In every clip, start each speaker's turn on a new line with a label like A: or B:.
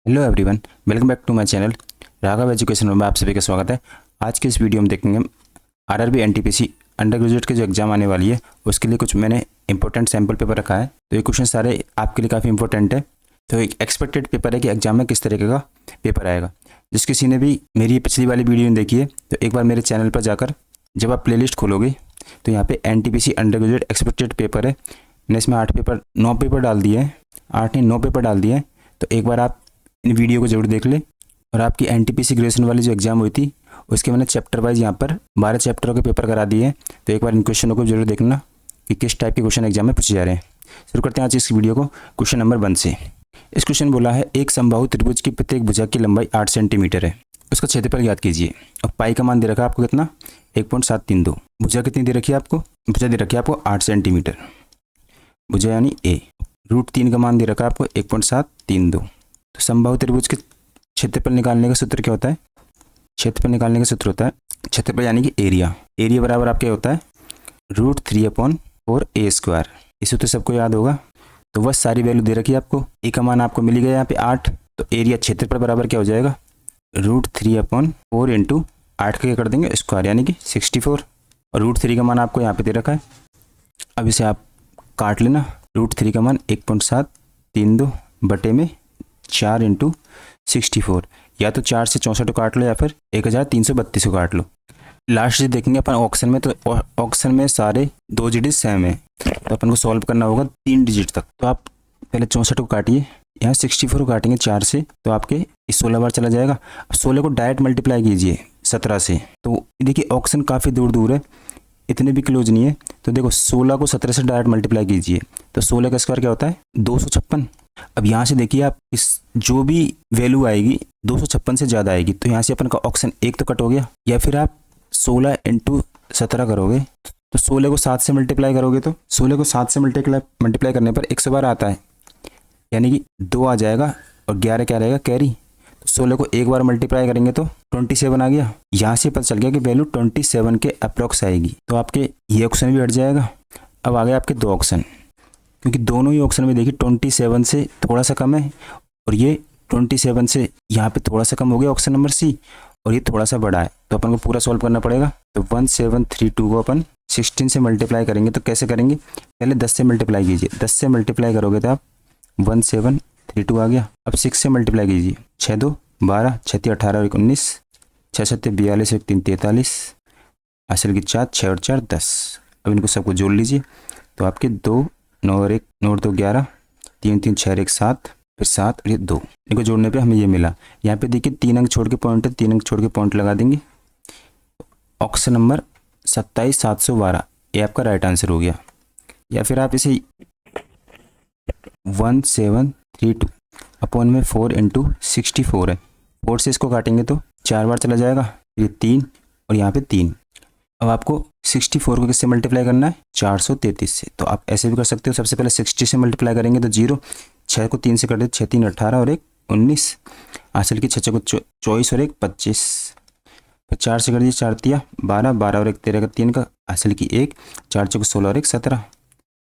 A: Hello everyone, welcome back to my channel Raghav education में आप सभी का स्वागत है। आज के इस वीडियो में देखेंगे आरआरबी एनटीपीसी अंडर ग्रेजुएट के जो एग्जाम आने वाली है उसके लिए कुछ मैंने इंपॉर्टेंट सैम्पल पेपर रखा है। तो ये क्वेश्चन सारे आपके लिए काफ़ी इंपॉर्टेंट है। तो एक एक्सपेक्टेड पेपर है कि एग्जाम में किस तरीके का पेपर आएगा। जिस किसी ने भी मेरी पिछली वाली वीडियो देखी है तो एक बार मेरे चैनल पर जाकर जब आप प्ले खोलोगे तो यहाँ पे NTPC under graduate expected paper है। मैंने इसमें 9 पेपर डाल दिए हैं, 8 नहीं 9 पेपर डाल दिए हैं। तो एक बार आप इन वीडियो को जरूर देख ले। और आपकी एनटीपीसी ग्रेजुएशन वाली जो एग्जाम हुई थी उसके मैंने चैप्टर वाइज यहाँ पर 12 चैप्टरों के पेपर करा दिए हैं। तो एक बार इन क्वेश्चनों को जरूर देखना कि किस टाइप के क्वेश्चन एग्जाम में पूछे जा रहे हैं। शुरू करते हैं आज इस वीडियो को क्वेश्चन नंबर 1 से। इस क्वेश्चन बोला है एक समबाहु त्रिभुज की प्रत्येक भुजा की लंबाई 8 सेंटीमीटर है, उसका क्षेत्रफल ज्ञात कीजिए। और पाई का मान दे रखा है आपको कितना 1.732। भुजा कितनी दे रखी है आपको, भुजा दे रखी है आपको 8 सेंटीमीटर, भुजा यानी ए। √3 का मान दे रखा है आपको 1.732। तो समबाहु त्रिभुज के क्षेत्रफल निकालने का सूत्र क्या होता है, क्षेत्रफल निकालने का सूत्र होता है क्षेत्रफल यानी कि एरिया। एरिया बराबर आपके होता है √3/4a²। इस सूत्र सबको याद होगा। तो वह सारी वैल्यू दे रखी है आपको। ए का मान आपको मिल गया यहाँ पे 8। तो एरिया क्षेत्रफल बराबर क्या हो जाएगा √3/4 इंटू 8 का कर देंगे स्क्वायर यानी कि 64। और √3 का मान आपको यहाँ पे दे रखा है। अब इसे आप काट लेना। √3 का मान 1.732 बटे में 4 इंटू 64। या तो 4 से 64 को काट लो या फिर 1332 को काट लो। लास्ट से देखेंगे अपन ऑप्शन में, तो ऑप्शन में सारे 2 डिजिट सेम है। तो अपन को सॉल्व करना होगा 3 डिजिट तक। तो आप पहले 64 को काटिए, यहाँ 64 को काटेंगे 4 से तो आपके 16 बार चला जाएगा। अब 16 को डायरेक्ट मल्टीप्लाई कीजिए 17 से। तो देखिए ऑप्शन काफ़ी दूर दूर है, इतने भी क्लोज नहीं है। तो देखो 16 को 17 से डायरेक्ट मल्टीप्लाई कीजिए तो 16 का स्क्वायर क्या होता है 256। अब यहाँ से देखिए आप इस जो भी वैल्यू आएगी 256 से ज़्यादा आएगी। तो यहाँ से अपन का ऑप्शन 1 तो कट हो गया। या फिर आप 16 इंटू 17 करोगे तो 16 को 7 से मल्टीप्लाई करोगे तो 16 को 7 से मल्टीप्लाई करने पर 100 बार आता है, यानी कि 2 आ जाएगा और 11 क्या रहेगा कैरी। तो 16 को एक बार मल्टीप्लाई करेंगे तो 27 आ गया। यहाँ से पता चल गया कि वैल्यू 27 के अप्रॉक्स आएगी। तो आपके ये ऑप्शन भी हट जाएगा। अब आ गए आपके 2 ऑप्शन, क्योंकि दोनों ही ऑप्शन में देखिए 27 से थोड़ा सा कम है और ये 27 से यहाँ पे थोड़ा सा कम हो गया ऑप्शन नंबर सी, और ये थोड़ा सा बड़ा है। तो अपन को पूरा सॉल्व करना पड़ेगा। तो 1732 को अपन 16 से मल्टीप्लाई करेंगे। तो कैसे करेंगे, पहले 10 से मल्टीप्लाई कीजिए। 10 से मल्टीप्लाई करोगे तो आप 1732 आ गया। अब 6 से मल्टीप्लाई कीजिए, 6 2 12, 6 3 18 और 19, 6 7 42 और 3 43, असल की 4, 6 और 4 10। अब इनको सबको जोड़ लीजिए तो आपके 2 9 और 1 9 और 2 11, 3 3 6 और 1 7, फिर 7 और ये 2। इनको जोड़ने पे हमें ये मिला। यहाँ पे देखिए 3 अंक छोड़ के पॉइंट है, 3 अंक छोड़ के पॉइंट लगा देंगे। ऑप्शन नंबर 27712 ये आपका राइट आंसर हो गया। या फिर आप इसे 1732 अपॉन में 4 इंटू 64 है, 4 से इसको काटेंगे तो 4 बार चला जाएगा, ये 3 और यहाँ पे 3। अब आपको 64 को किससे मल्टीप्लाई करना है 433 से। तो आप ऐसे भी कर सकते हो। सबसे पहले 60 से मल्टीप्लाई करेंगे तो 0, 6 को 3 से कर दे, 6 3 18 और 1 19, हासिल की 6 को 24 और 1 25, फिर 4 से कर दिए 4 3 12, 12 और 1 13 का 3 का, हासिल की 1, 4 4 16 और 1 17।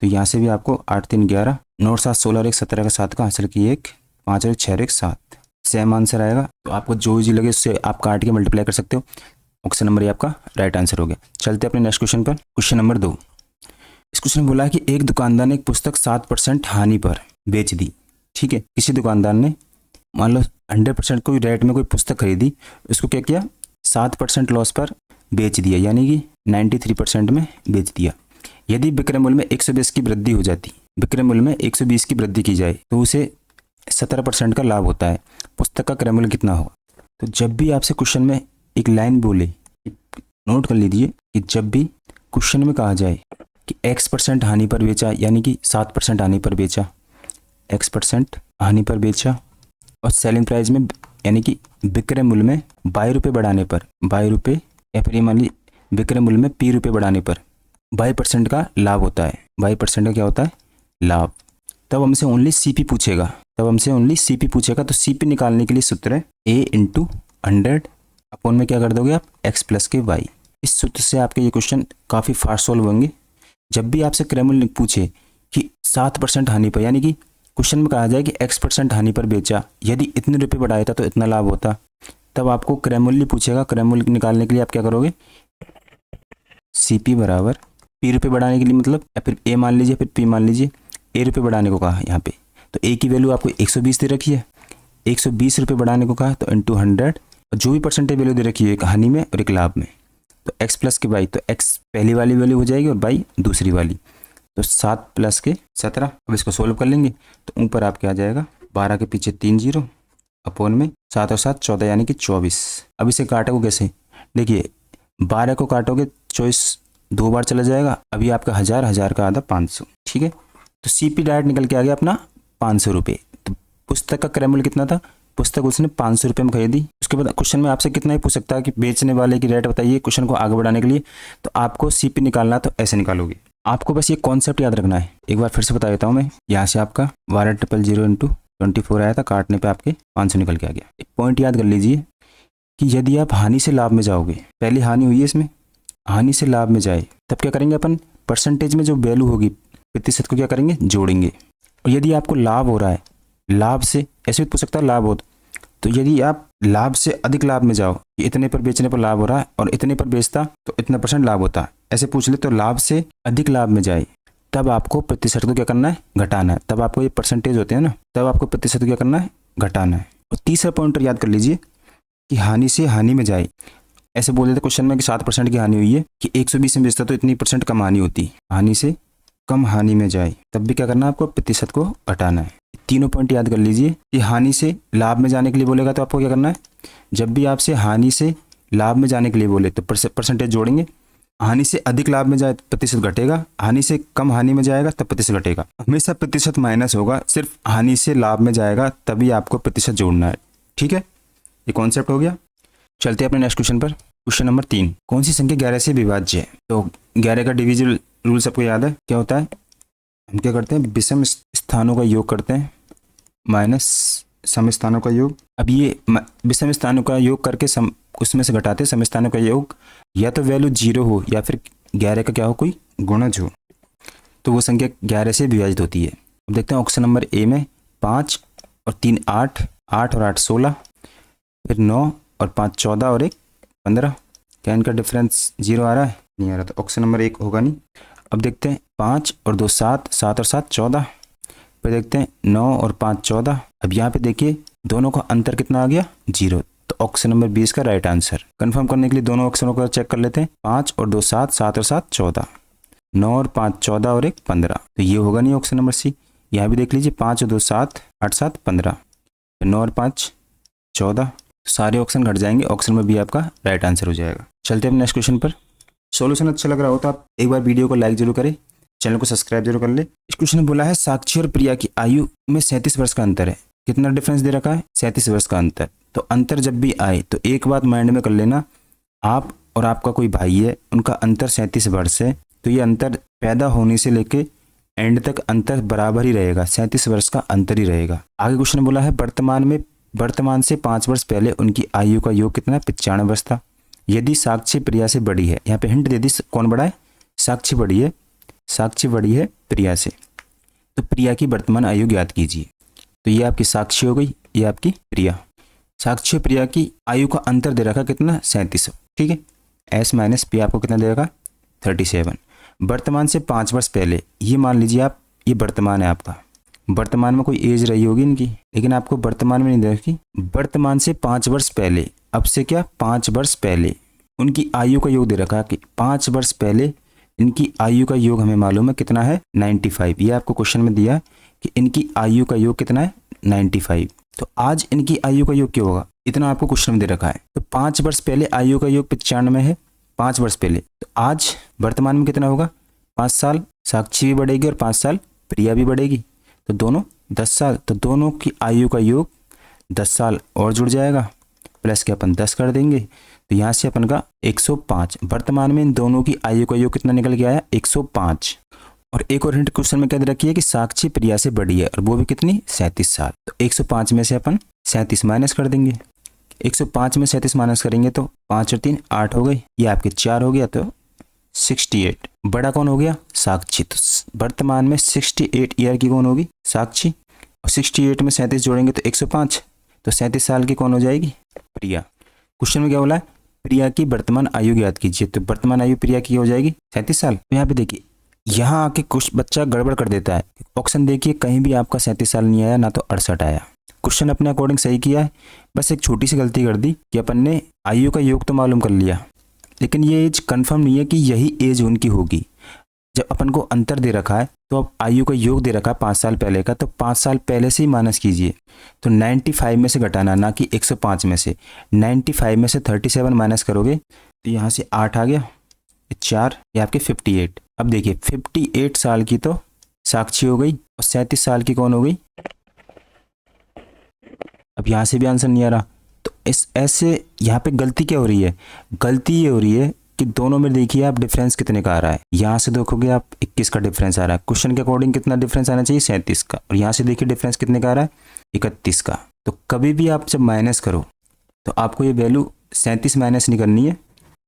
A: तो यहाँ से भी आपको 8 3 11, 9 7 16 और 1 17 का 7 का, हासिल की 1 5 और 6 और 1 7। सेम आंसर आएगा। तो आपको जो इजी लगे उससे आप काट के मल्टीप्लाई कर सकते हो। ऑप्शन नंबर ये आपका राइट आंसर हो गया। चलते अपने नेक्स्ट क्वेश्चन पर। Question number 2। इस क्वेश्चन में बोला है कि एक दुकानदार ने एक पुस्तक 7% हानि पर बेच दी। ठीक है, किसी दुकानदार ने मान लो 100% कोई रेट में कोई पुस्तक खरीदी, उसको क्या किया 7% लॉस पर बेच दिया, यानी कि 93% में बेच दिया। यदि विक्रय मूल्य में 120 की वृद्धि हो जाती, विक्रय मूल्य में 120 की वृद्धि की जाए तो उसे 17% का लाभ होता है। पुस्तक का क्रय मूल्य कितना होगा। तो जब भी आपसे क्वेश्चन में एक लाइन बोले, नोट कर लीजिए कि जब भी क्वेश्चन में कहा जाए कि X% हानि पर बेचा, यानी कि 7% हानि पर बेचा, X% हानि पर बेचा, और सेलिंग प्राइस में यानी कि विक्रय मूल्य में 22 रुपये बढ़ाने पर, 22 रुपये, या फिर मान ली विक्रय मूल्य में P रुपये बढ़ाने पर 22% का लाभ होता है। 22% का क्या होता है लाभ। तब हमसे ओनली CP पूछेगा, तो CP निकालने के लिए सूत्र है A इंटू 100 अपॉन में क्या कर दोगे आप x प्लस के y। इस सूत्र से आपके ये क्वेश्चन काफ़ी फास्ट सॉल्व होंगे। जब भी आपसे क्रय मूल्य पूछे कि 7% हानि पर, यानी कि क्वेश्चन में कहा जाए कि x% हानि पर बेचा, यदि इतने रुपए बढ़ाया था तो इतना लाभ होता। तब आपको क्रय मूल्य पूछेगा। क्रय मूल्य निकालने के लिए आप क्या करोगे, CP बराबर P रुपये बढ़ाने के लिए मतलब, या फिर A मान लीजिए फिर P मान लीजिए। A रुपये बढ़ाने को कहा यहाँ पे, तो A की वैल्यू आपको 120 दे रखी है। 120 रुपये बढ़ाने को कहा तो इंटू 100, और जो भी परसेंटेज वैल्यू दे रखी है एक हानि में और एक लाभ में, तो x प्लस के y, तो x पहली वाली वैल्यू हो जाएगी और y दूसरी वाली, तो 7 प्लस के 17। अब इसको सोल्व कर लेंगे तो ऊपर आपके आ जाएगा 12 के पीछे 3 0 अपॉन में 7 और 7 14 यानी कि 24। अब इसे काटोगे कैसे, देखिए 12 को काटोगे 24 2 बार चला जाएगा, अभी आपका 1000, 1000 का आधा 500, ठीक है। तो CP डायरेक्ट निकल के आ गया अपना 500 रुपये। तो पुस्तक का क्रय मूल्य कितना था, पुस्तक उसने 500 रुपये में खरीदी। उसके बाद क्वेश्चन में आपसे कितना ही पूछ सकता है कि बेचने वाले की रेट बताइए। क्वेश्चन को आगे बढ़ाने के लिए तो आपको CP निकालना, तो ऐसे निकालोगे। आपको बस ये कॉन्सेप्ट याद रखना है। एक बार फिर से बता देता हूँ मैं, यहाँ से आपका 12,000 इंटू 24 आया था, काटने पे आपके 500 निकल के आ गया। एक पॉइंट याद कर लीजिए कि यदि आप हानि से लाभ में जाओगे, पहली हानि हुई है इसमें, हानि से लाभ में जाए तब क्या करेंगे अपन, परसेंटेज में जो वैल्यू होगी प्रतिशत को क्या करेंगे, जोड़ेंगे। और यदि आपको लाभ हो रहा है, लाभ से ऐसे भी पूछ सकता है लाभ हो, तो यदि आप लाभ से अधिक लाभ में जाओ, इतने पर बेचने पर लाभ हो रहा है और इतने पर बेचता तो इतना % लाभ होता, ऐसे पूछ ले, तो लाभ से अधिक लाभ में जाए तब आपको प्रतिशत को क्या करना है, घटाना है। तब आपको ये परसेंटेज होते हैं ना, तब आपको प्रतिशत को क्या करना है, घटाना है। और तीसरा पॉइंटर याद कर लीजिए कि हानि से हानि में जाए, ऐसे बोल देते क्वेश्चन में कि 7% की हानि हुई है, कि 120 में बेचता तो इतनी % कम हानि होती, हानि से कम हानि में जाए तब भी क्या करना है, आपको प्रतिशत को घटाना है। तीनों पॉइंट याद कर लीजिए कि हानि से लाभ में जाने के लिए बोलेगा तो आपको क्या करना है, जब भी आपसे हानि से लाभ में जाने के लिए बोले तो परसेंटेज जोड़ेंगे। हानि से अधिक लाभ में जाए प्रतिशत घटेगा, हानि से कम हानि में जाएगा तब प्रतिशत घटेगा। हमेशा प्रतिशत माइनस होगा, सिर्फ हानि से लाभ में जाएगा तभी आपको प्रतिशत जोड़ना है, ठीक है। ये कॉन्सेप्ट हो गया। चलते हैं अपने नेक्स्ट क्वेश्चन पर। क्वेश्चन नंबर 3, कौन सी संख्या 11 से विभाज्य है। तो 11 का डिविजन रूल सबको याद है, क्या होता है, हम क्या करते हैं, विषम स्थानों का योग करते हैं माइनस सम स्थानों का योग। अब ये विषम स्थानों का योग करके उसमें से घटाते सम स्थानों का योग, या तो वैल्यू 0 हो या फिर 11 का क्या हो, कोई गुणज हो, तो वो संख्या 11 से विभाजित होती है। अब देखते हैं ऑप्शन नंबर ए में 5 और 3 8, 8 और 8 16, फिर 9 और 5 14 और 1 15। क्या इनका डिफरेंस 0 आ रहा है, नहीं आ रहा, तो ऑप्शन नंबर 1 होगा नहीं। अब देखते हैं 5 और 2 7, 7 और 7 14, फिर देखते हैं 9 और 5 14। अब यहाँ पे देखिए दोनों का अंतर कितना आ गया, 0, तो ऑप्शन नंबर 20 का राइट आंसर। कंफर्म करने के लिए दोनों ऑप्शनों को चेक कर लेते हैं, 5 और 2 7, 7 और 7 14, 9 और 5 14 और 1 15, तो ये होगा नहीं ऑप्शन नंबर सी। यहाँ भी देख लीजिए 5 और 2 7, 8 7 15, 9 और 5 14, सारे ऑप्शन घट जाएंगे, ऑप्शन नंबर बी आपका राइट आंसर हो जाएगा। चलते हैं नेक्स्ट क्वेश्चन पर। सॉल्यूशन अच्छा लग रहा हो तो आप एक बार वीडियो को लाइक जरूर करें, चैनल को सब्सक्राइब जरूर कर ले। इस क्वेश्चन में बोला है साक्षी और प्रिया की आयु में 37 वर्ष का अंतर है। कितना डिफरेंस दे रखा है, 37 वर्ष का अंतर। तो अंतर जब भी आए तो एक बात माइंड में कर लेना, आप और आपका कोई भाई है, उनका अंतर 37 वर्ष है, तो ये अंतर पैदा होने से लेके एंड तक अंतर बराबर ही रहेगा, 37 वर्ष का अंतर ही रहेगा। आगे क्वेश्चन बोला है वर्तमान से 5 वर्ष पहले उनकी आयु का योग कितना, 95 वर्ष था। यदि साक्षी प्रिया से बड़ी है, यहाँ पे हिंट दे दी, कौन बड़ा है, साक्षी बड़ी है, साक्षी बड़ी है प्रिया से, तो प्रिया की वर्तमान आयु ज्ञात कीजिए। तो ये आपकी साक्षी हो गई, ये आपकी प्रिया। साक्षी और प्रिया की आयु का अंतर दे रखा कितना, 37, ठीक है। एस माइनस पी आपको कितना दे रखा, 37। वर्तमान से 5 वर्ष पहले, ये मान लीजिए आप, ये वर्तमान है आपका, वर्तमान में कोई एज रही होगी इनकी, लेकिन आपको वर्तमान में नहीं दे रखी। वर्तमान से 5 वर्ष पहले, अब से क्या 5 वर्ष पहले उनकी आयु का योग दे रखा कि 5 वर्ष पहले इनकी आयु का योग हमें मालूम है कितना है, 95। ये आपको क्वेश्चन में दिया कि इनकी आयु का योग कितना है, 95। तो आज इनकी आयु का योग क्या होगा, इतना आपको क्वेश्चन में दे रखा है। तो 5 वर्ष पहले आयु का योग 95 है, 5 वर्ष पहले। तो आज वर्तमान में कितना होगा, 5 साल साक्षी भी बढ़ेगी और 5 साल प्रिया भी बढ़ेगी, तो दोनों 10 साल। तो दोनों की आयु का योग 10 साल और जुड़ जाएगा, प्लस के अपन 10 कर देंगे, तो यहाँ से अपन का 105। वर्तमान में इन दोनों की आयु का योग कितना निकल के आया, 105। और एक और हिंट क्वेश्चन में क्या दे रखी है कि साक्षी प्रिया से बड़ी है, और वो भी कितनी, 37 साल। तो 105 में से अपन 37 माइनस कर देंगे। 105 में 37 माइनस करेंगे तो 5 और 3 8 हो गई, ये आपके 4 हो गया, तो 68। बड़ा कौन हो गया, साक्षी। तो वर्तमान में 68 ईयर की कौन होगी, साक्षी। और 68 में 37 जोड़ेंगे तो 105, तो 37 साल की कौन हो जाएगी? प्रिया। क्वेश्चन में क्या बोला है? प्रिया की वर्तमान आयु ज्ञात कीजिए, तो वर्तमान आयु प्रिया की हो जाएगी 37 साल। तो यहाँ पे देखिए, यहाँ आके कुछ बच्चा गड़बड़ कर देता है। ऑप्शन देखिए, कहीं भी आपका 37 साल नहीं आया, ना तो 68 आया। क्वेश्चन अपने अकॉर्डिंग सही किया है, बस एक छोटी सी गलती कर दी कि अपन ने आयु का योग तो मालूम कर लिया, लेकिन ये एज कंफर्म नहीं है कि यही एज उनकी होगी। जब अपन को अंतर दे रखा है, तो अब आयु का योग दे रखा है 5 साल पहले का, तो 5 साल पहले से ही माइनस कीजिए। तो 95 में से घटाना, ना कि 105 में से। 95 में से 37 माइनस करोगे तो यहाँ से 8 आ गया, 4, ये आपके 58। अब देखिए 58 साल की तो साक्षी हो गई और 37 साल की कौन हो गई? अब यहाँ से भी आंसर नहीं आ रहा, तो इस ऐसे यहाँ पे गलती क्या हो रही है? गलती ये हो रही है कि दोनों में देखिए आप डिफरेंस कितने का आ रहा है। यहाँ से देखोगे आप 21 का डिफरेंस आ रहा है। क्वेश्चन के अकॉर्डिंग कितना डिफरेंस आना चाहिए? 37 का। और यहाँ से देखिए डिफरेंस कितने का आ रहा है? 31 का। तो कभी भी आप जब माइनस करो तो आपको ये वैल्यू 37 माइनस नहीं करनी है।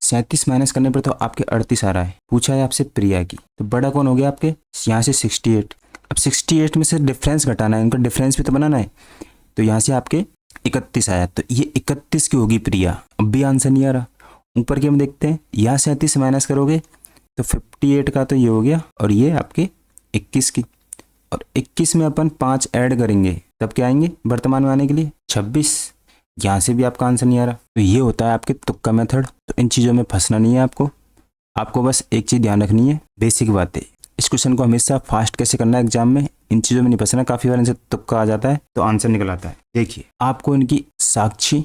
A: 37 माइनस करने पर तो आपके 38 आ रहा है। पूछा है आपसे प्रिया की, तो बड़ा कौन हो गया आपके? यहाँ से 68। अब 68 में से डिफरेंस घटाना है, उनका डिफरेंस भी तो बनाना है। तो यहाँ से आपके 31 आया, तो ये 31 की होगी प्रिया। अब भी आंसर नहीं आ रहा। ऊपर के हम देखते हैं, यहाँ 37 माइनस करोगे तो 58 का तो ये हो गया, और ये आपके 21 की। और 21 में अपन 5 ऐड करेंगे, तब क्या आएंगे वर्तमान में आने के लिए? 26। यहाँ से भी आपका आंसर नहीं आ रहा। तो ये होता है आपके तुक्का मेथड। तो इन चीज़ों में फंसना नहीं है आपको बस एक चीज़ ध्यान रखनी है, बेसिक बातें। इस क्वेश्चन को हमेशा फास्ट कैसे करना है एग्जाम में, इन चीज़ों में नहीं फंसना। काफ़ी बार इनसे तुक्का आ जाता है तो आंसर निकल आता है। देखिए आपको इनकी साक्षी,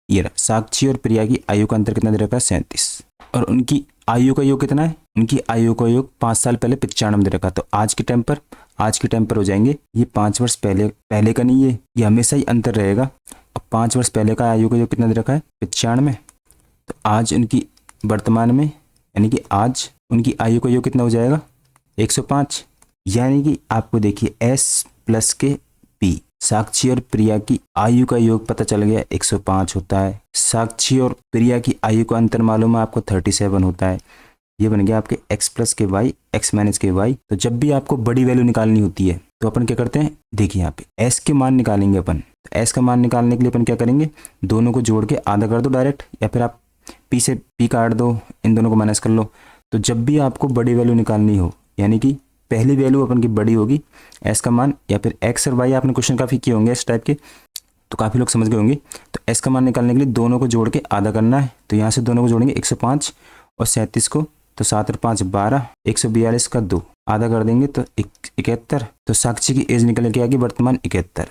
A: ये रहा साक्षी और प्रिया की आयु का अंतर कितना दे रखा है? 37। और उनकी आयु का योग कितना है? उनकी आयु का योग 5 साल पहले 95 दे रखा। तो आज के टाइम पर हो जाएंगे ये 5 वर्ष पहले का नहीं है, ये हमेशा ही अंतर रहेगा। अब 5 वर्ष पहले का आयु का योग कितना दे रखा है? 95। तो आज उनकी वर्तमान में, यानी कि आज उनकी आयु का योग कितना हो जाएगा? 105। यानी कि आपको देखिए S प्लस के P, साक्षी और प्रिया की आयु का योग पता चल गया 105 होता है। साक्षी और प्रिया की आयु का अंतर मालूम है आपको 37 होता है। ये बन गया आपके x प्लस के y, x माइनस के y। तो जब भी आपको बड़ी वैल्यू निकालनी होती है तो अपन क्या करते हैं? देखिए यहाँ पे s के मान निकालेंगे अपन। तो s का मान निकालने के लिए अपन क्या करेंगे? दोनों को जोड़ के आधा कर दो डायरेक्ट, या फिर आप p से p काट दो, इन दोनों को माइनस कर लो। तो जब भी आपको बड़ी वैल्यू निकालनी हो, यानी कि पहली वैल्यू अपन की बड़ी होगी, s का मान या फिर x और y, आपने क्वेश्चन काफ़ी किए होंगे इस टाइप के, तो काफ़ी लोग समझ गए होंगे। तो s का मान निकालने के लिए दोनों को जोड़ के आधा करना है। तो यहाँ से दोनों को जोड़ेंगे 105 और 37 को, तो 7 और 5 12, 142 का 2 आधा कर देंगे तो 71। तो साक्षी की एज निकल के आएगी वर्तमान 71।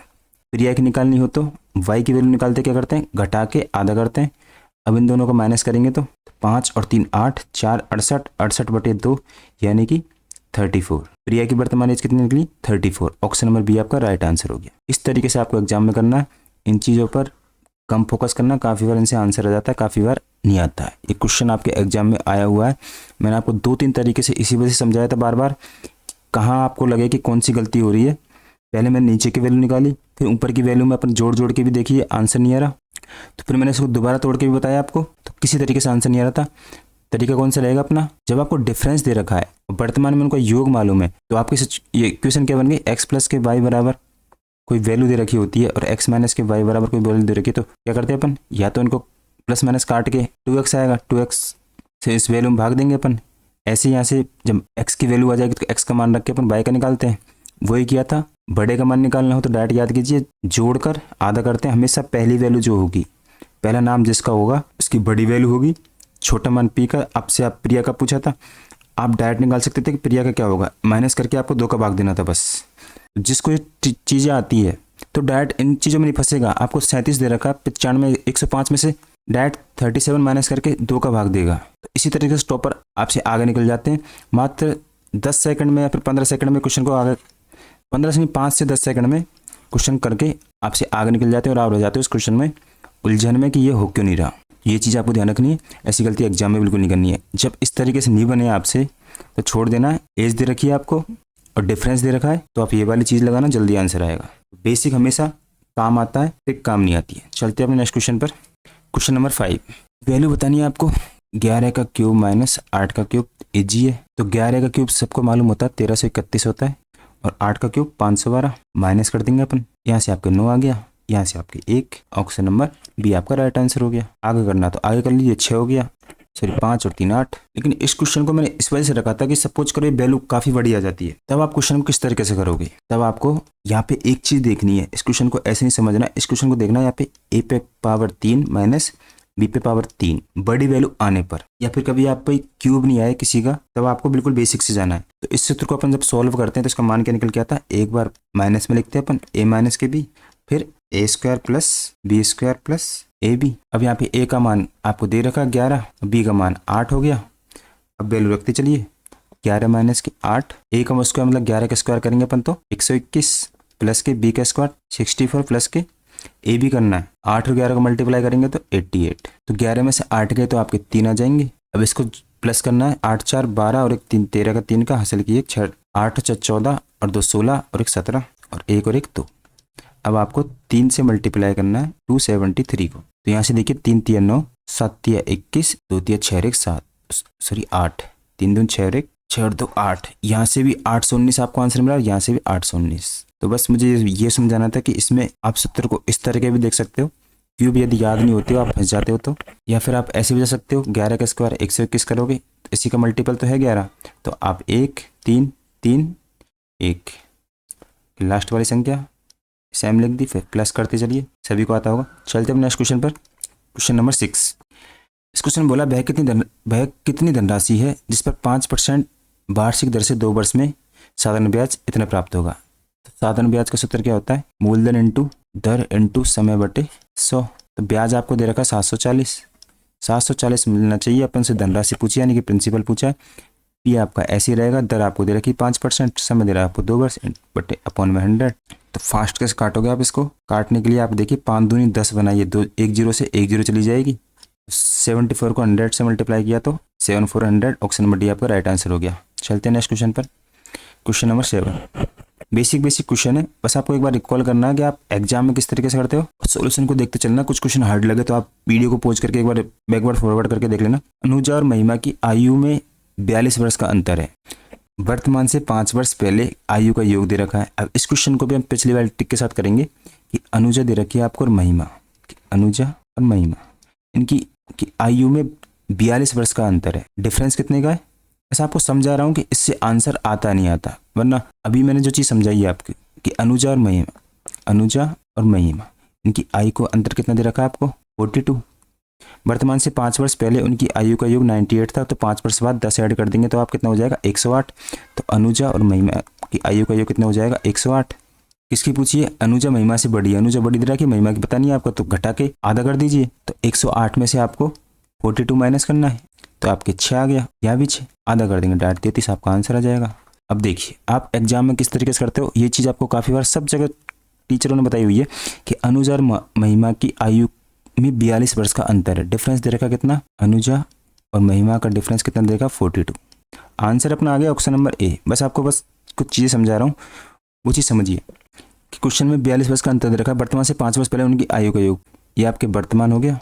A: प्रिया की निकालनी हो तो y की वैल्यू निकालते क्या करते हैं? घटा के आधा करते हैं। अब इन दोनों को माइनस करेंगे तो 5 और 3 8, 4 68, 68/2 यानी कि 34। प्रिया की वर्तमान एज कितनी निकली? 34। ऑप्शन नंबर बी आपका राइट आंसर हो गया। इस तरीके से आपको एग्जाम में करना है। इन चीज़ों पर कम फोकस करना, काफ़ी बार इनसे आंसर आ जाता है, काफ़ी बार नहीं आता है। ये क्वेश्चन आपके एग्जाम में आया हुआ है। मैंने आपको 2-3 तरीके से इसी वजह से समझाया था बार बार, कहाँ आपको लगे कि कौन सी गलती हो रही है। पहले मैंने नीचे की वैल्यू निकाली, फिर ऊपर की वैल्यू में अपन जोड़ के भी देखिए आंसर नहीं आ रहा, तो फिर मैंने इसको दोबारा तोड़ के भी बताया आपको, तो किसी तरीके से आंसर नहीं आ रहा था। तरीका कौन सा रहेगा अपना? जब आपको डिफरेंस दे रखा है, वर्तमान में उनका योग मालूम है, तो आपकी ये इक्वेशन क्या बन गई? x प्लस के y बराबर कोई वैल्यू दे रखी होती है और x माइनस के y बराबर कोई वैल्यू दे रखी है, तो क्या करते हैं अपन? या तो इनको प्लस माइनस काट के 2x आएगा, 2x से इस वैल्यू में भाग देंगे अपन। ऐसे यहाँ से जब x की वैल्यू आ जाएगी तो x का मान रख के अपन y का निकालते हैं। वही किया था। बड़े का मान निकालना हो तो डायरेक्ट याद कीजिए, जोड़कर आधा करते हैं। हमेशा पहली वैल्यू जो होगी, पहला नाम जिसका होगा उसकी बड़ी वैल्यू होगी। छोटा मान p का, आपसे आप प्रिया का पूछा था, आप डायरेक्ट निकाल सकते थे कि प्रिया का क्या होगा, माइनस करके आपको 2 का भाग देना था बस। जिसको ये चीज़ें आती है तो डायरेक्ट इन चीज़ों में नहीं फंसेगा। आपको 37 दे रखा, 95 105 में से डायरेक्ट 37 माइनस करके 2 का भाग देगा। तो इसी तरीके से टॉपर आपसे आगे निकल जाते हैं। मात्र 10 सेकंड में या फिर 15 सेकंड में क्वेश्चन को आगे, 15 से 5 से 10 सेकंड में क्वेश्चन करके आपसे आगे निकल जाते हैं और आप रह जाते हो उस क्वेश्चन में उलझन में कि ये हो क्यों नहीं रहा। ये चीज़ आपको ध्यान रखनी है। ऐसी गलती एग्जाम में बिल्कुल नहीं करनी है। जब इस तरीके से नहीं बने आपसे तो छोड़ देना है। एज दे रखी है आपको और डिफरेंस दे रखा है, तो आप ये वाली चीज़ लगाना, जल्दी आंसर आएगा। बेसिक हमेशा काम आता है, ट्रिक काम नहीं आती है। चलते हैं अपने नेक्स्ट क्वेश्चन पर। क्वेश्चन नंबर 5, वैल्यू बतानी है आपको। 11 का क्यूब माइनस 8 का क्यूब इजी है। तो 11 का क्यूब सबको मालूम होता है 1331 होता है, और 8 का क्यूब 512 माइनस कर देंगे अपन। यहाँ से आपके 9 आ गया, यहाँ से आपके 1, ऑप्शन नंबर बी आपका राइट आंसर हो गया। आगे करना तो आगे कर लीजिए। 6 हो गया, सॉरी 5 और 3 8। लेकिन इस क्वेश्चन को मैंने इस वजह से रखा था कि सपोज करो वैल्यू काफी बड़ी आ जाती है, तब आप क्वेश्चन को किस तरीके से करोगे। तब आपको यहाँ पे एक चीज देखनी है, इस क्वेश्चन को ऐसे नहीं समझना, इस क्वेश्चन को देखना यहाँ पे a पे पावर 3 माइनस b पे पावर 3 बड़ी वैल्यू आने पर, या फिर कभी आप पे क्यूब नहीं आया किसी का, तब आपको बिल्कुल बेसिक से जाना है। तो इस सूत्र को अपन जब सॉल्व करते हैं तो इसका मान क्या निकल के आता है, एक बार माइनस में लिखते हैं अपन a माइनस के b, फिर a square plus b square plus ab। अब यहाँ पे a का मान आपको दे रखा 11, b का मान 8 हो गया। अब वैल्यू रखते चलिए, 11 माइनस के 8, a का स्क्वायर मतलब 11 का स्क्वायर करेंगे अपन तो 121 प्लस के b का स्क्वायर 64 प्लस के a भी करना है। 8 और 11 को मल्टीप्लाई करेंगे तो 88। तो 11 में से 8 गए तो आपके 3 आ जाएंगे। अब इसको प्लस करना है, 8 4 12 और 1 3 13 का 3 का हासिल किए 6 8 4 14 और 2 16 और 1 17 और 1 और 1 2। अब आपको 3 से मल्टीप्लाई करना है 273 को। तो यहाँ से देखिए 3 3 9, 7 3 21, 2 3 6 1 7, सॉरी 8, 3 2 6 1 6 और 2 8। यहाँ से भी 819 आपको आंसर मिला और यहाँ से भी 819। तो बस मुझे ये समझाना था कि इसमें आप सूत्र को इस तरह के भी देख सकते हो, क्यूब यदि याद नहीं होती हो आप फंस जाते हो तो, या फिर आप ऐसे भी जा सकते हो 11 का स्क्वायर 121 करोगे, इसी का मल्टीपल तो है 11, तो आप 1 3 3 1 लास्ट वाली संख्या सेम लिख दी, फिर प्लस करते चलिए, सभी को आता होगा। चलते हैं नेक्स्ट क्वेश्चन पर, क्वेश्चन नंबर 6। इस क्वेश्चन बोला वह कितनी धनराशि है जिस पर 5% वार्षिक दर से 2 वर्ष में साधारण ब्याज इतना प्राप्त होगा। तो साधारण ब्याज का सूत्र क्या होता है, मूलधन इंटू दर इंटू समय बटे 100। तो ब्याज आपको दे रखा 740 मिलना चाहिए, अपन से धनराशि पूछी यानी कि प्रिंसिपल पूछा है। ये आपका ऐसे ही रहेगा, दर आपको दे रखी 5%, समय दे रहा है आपको 2 वर्ष बटे अपॉन में 100। तो फास्ट कैसे काटोगे आप इसको, काटने के लिए आप देखिए 5 दूनी 10 बनाइए, 2 1 0 से 1 0 चली जाएगी। 74 को 100 से मल्टीप्लाई किया तो 7400, ऑप्शन नंबर डी आपका राइट आंसर हो गया। चलते हैं नेक्स्ट क्वेश्चन पर, क्वेश्चन नंबर 7। बेसिक क्वेश्चन है, बस आपको एक बार रिकॉल करना है कि आप एग्जाम में किस तरीके से करते हो। सॉल्यूशन को देखते चलना, कुछ क्वेश्चन हार्ड लगे तो आप वीडियो को पॉज करके एक बार बैकवर्ड फॉरवर्ड करके देख लेना। अनुजा और महिमा की आयु में 42 वर्ष का अंतर है, वर्तमान से 5 वर्ष पहले आयु का योग दे रखा है। अब इस क्वेश्चन को भी हम पिछली वाली टिक के साथ करेंगे कि अनुजा दे रखी है आपको और महिमा, अनुजा और महिमा इनकी आयु में 42 वर्ष का अंतर है, डिफरेंस कितने का है। ऐसा आपको समझा रहा हूँ कि इससे आंसर आता नहीं आता, वरना अभी मैंने जो चीज़ समझाई है आपकी कि अनुजा और महिमा इनकी आयु को अंतर कितना दे रखा है आपको 42। वर्तमान से 5 वर्ष पहले उनकी आयु का योग 98 था, तो 5 वर्ष बाद 10 ऐड कर देंगे तो आप कितना हो जाएगा 108। तो अनुजा और महिमा की आयु का योग कितना हो जाएगा 108। किसकी पूछिए, अनुजा महिमा से बड़ी है, अनुजा बड़ी दे रहा कि महिमा की पता नहीं है आपको, तो घटा के आधा कर दीजिए। तो 108 में से आपको 42 माइनस करना है, तो आपके 6 आ गया, या भी 6 आधा कर देंगे, 33 आपका आंसर आ जाएगा। अब देखिए आप एग्जाम में किस तरीके से करते हो, ये चीज़ आपको काफ़ी बार सब जगह टीचरों ने बताई हुई है कि अनुजा और महिमा की आयु में 42 वर्ष का अंतर है। डिफरेंस दे रखा कितना, अनुजा और महिमा का डिफरेंस कितना दे रखा 42। आंसर अपना आ गया ऑप्शन नंबर ए। बस कुछ चीज़ें समझा रहा हूँ, वो चीज़ समझिए कि क्वेश्चन में 42 वर्ष का अंतर दे रखा है, वर्तमान से 5 वर्ष पहले उनकी आयु का योग, ये आपके वर्तमान हो गया।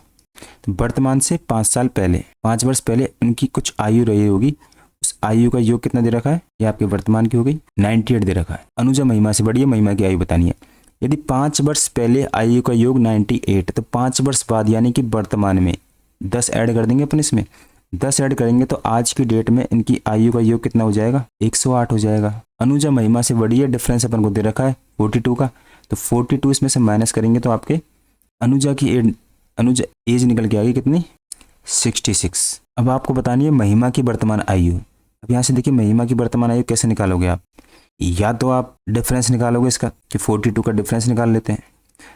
A: तो वर्तमान से 5 साल पहले 5 वर्ष पहले उनकी कुछ आयु रही होगी, उस आयु का योग कितना दे रखा है, ये आपके वर्तमान की हो गई 98 दे रखा है। अनुजा महिमा से बड़ी है, महिमा की आयु बतानी है। यदि 5 वर्ष पहले आयु का योग 98, तो 5 वर्ष बाद यानी कि वर्तमान में 10 ऐड कर देंगे अपन, इसमें 10 ऐड करेंगे तो आज की डेट में इनकी आयु का योग कितना हो जाएगा 108 हो जाएगा। अनुजा महिमा से बड़ी है, डिफरेंस अपन को दे रखा है 42 का, तो 42 इसमें से माइनस करेंगे तो आपके अनुजा एज निकल के आ गई कितनी 66। अब आपको बतानी है महिमा की वर्तमान आयु। अब यहाँ से देखिए महिमा की वर्तमान आयु कैसे निकालोगे आप, या तो आप डिफरेंस निकालोगे इसका कि 42 का डिफरेंस निकाल लेते हैं।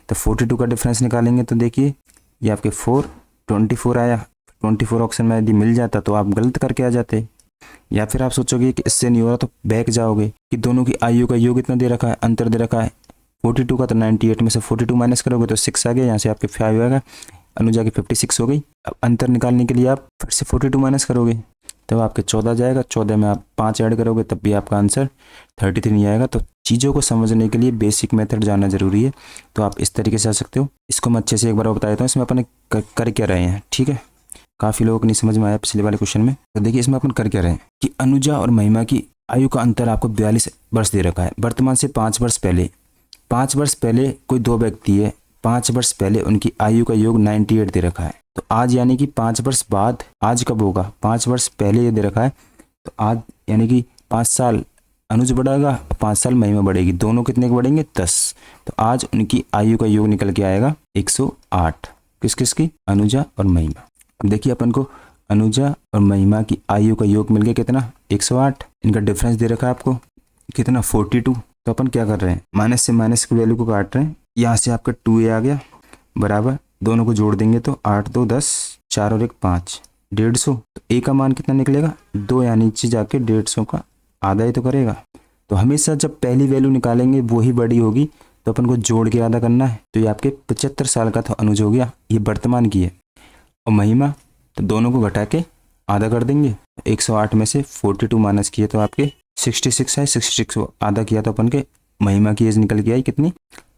A: तो 42 का डिफरेंस निकालेंगे तो देखिए ये आपके 24 आया, 24 ऑप्शन में यदि मिल जाता तो आप गलत करके आ जाते, या फिर आप सोचोगे कि इससे नहीं हो रहा तो बैक जाओगे कि दोनों की आयु का योग इतना दे रखा है, अंतर दे रखा है 42 का, तो 98 में से 42 माइनस करोगे तो 6 आ गया, यहाँ से आपके 5 आएगा, अनुजा की 56 हो गई। अब अंतर निकालने के लिए आप फिर से 42 माइनस करोगे तब आपके 14 जाएगा, 14 में आप 5 ऐड करोगे तब भी आपका आंसर 33 नहीं आएगा। तो चीज़ों को समझने के लिए बेसिक मेथड जानना जरूरी है, तो आप इस तरीके से आ सकते हो। इसको मैं अच्छे से एक बार बता देता हूँ, इसमें अपन कर क्या रहे हैं, ठीक है, काफ़ी लोगों को नहीं समझ में आया पिछले वाले क्वेश्चन में। तो देखिए इसमें अपन कर क्या रहे हैं कि अनुजा और महिमा की आयु का अंतर आपको 42 वर्ष दे रखा है, वर्तमान से 5 वर्ष पहले। 5 वर्ष पहले कोई दो व्यक्ति है, 5 वर्ष पहले उनकी आयु का योग 98 दे रखा है। तो आज यानी कि 5 वर्ष बाद, आज कब होगा, 5 वर्ष पहले ये दे रखा है, तो आज यानी कि 5 साल अनुज बढ़ेगा, 5 साल महिमा बढ़ेगी, दोनों कितने के बढ़ेंगे, 10। तो आज उनकी आयु का योग निकल के आएगा 108। किस किस की, अनुजा और महिमा। अब देखिए अपन को अनुजा और महिमा की आयु का योग मिल गया कितना, 108। इनका डिफरेंस दे रखा है आपको कितना, 42। तो अपन क्या कर रहे हैं, माइनस से माइनस की वैल्यू को काट रहे हैं। यहाँ से आपका 2a आ गया बराबर, दोनों को जोड़ देंगे तो 8 2 10, 4 और 1 5, 150। तो a का मान कितना निकलेगा, 2, यानी नीचे जाके 150 का आधा ही तो करेगा। तो हमेशा जब पहली वैल्यू निकालेंगे वही बड़ी होगी, तो अपन को जोड़ के आधा करना है। तो ये आपके 75 साल का था अनुज हो गया, ये वर्तमान की है। और महिमा, तो दोनों को घटा के आधा कर देंगे। 108 में से 42 माइनस किए तो आपके 66 है, 66 को आधा किया तो अपन के महिमा की एज निकल के आई कितनी,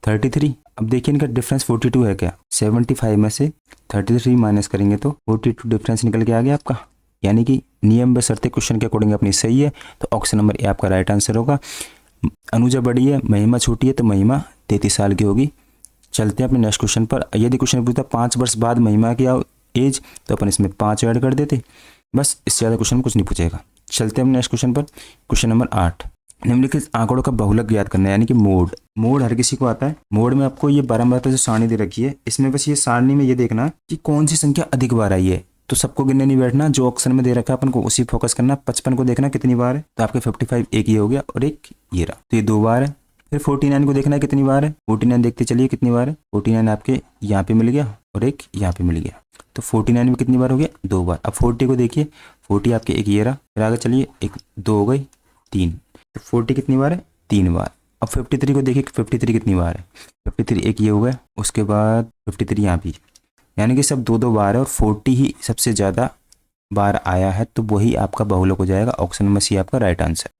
A: 33। अब देखिए इनका डिफरेंस 42 है क्या, 75 में से 33 माइनस करेंगे तो 42 डिफरेंस निकल के आ गया आपका। यानी कि नियम बशर्ते क्वेश्चन के अकॉर्डिंग अपनी सही है, तो ऑप्शन नंबर ए आपका राइट आंसर होगा। अनुजा बड़ी है, महिमा छोटी है, तो महिमा 33 साल की होगी। चलते हैं अपने नेक्स्ट क्वेश्चन पर। यदि क्वेश्चन पूछता 5 वर्ष बाद महिमा की एज, तो अपन इसमें 5 ऐड कर देते, बस, इससे ज़्यादा क्वेश्चन कुछ नहीं पूछेगा। चलते हैं नेक्स्ट क्वेश्चन पर। क्वेश्चन नंबर 8, निम्नलिखित आंकड़ों का बहुलक ज्ञात करना है, यानी कि मोड। मोड हर किसी को आता है। मोड में आपको ये 12 जो सारणी दे रखी है, इसमें बस ये सारणी में ये देखना कि कौन सी संख्या अधिक बार आई है। तो सबको गिनने नहीं बैठना, जो ऑप्शन में दे रखा है अपन को उसी फोकस करना। 55 को देखना कितनी बार है, तो आपके 55 एक ये हो गया और एक ये रहा, तो ये 2 बार है। फिर 49 को देखना है कितनी बार है, 49 देखते चलिए कितनी बार है। 49 आपके यहाँ पे मिल गया और एक यहाँ पे मिल गया, तो 49 में कितनी बार हो गया, 2 बार। अब 40 को देखिए, 40 आपके एक ये रहा, फिर आगे चलिए, 1 2 हो गई, 3, तो 40 कितनी बार है, 3 बार। अब 53 को देखिए, 53 कितनी बार है, 53 एक ये हो गया, उसके बाद 53 यहाँ भी, यानी कि सब 2 2 बार है और 40 ही सबसे ज़्यादा बार आया है, तो वही आपका बहुलक हो जाएगा। ऑप्शन नंबर सी आपका राइट आंसर।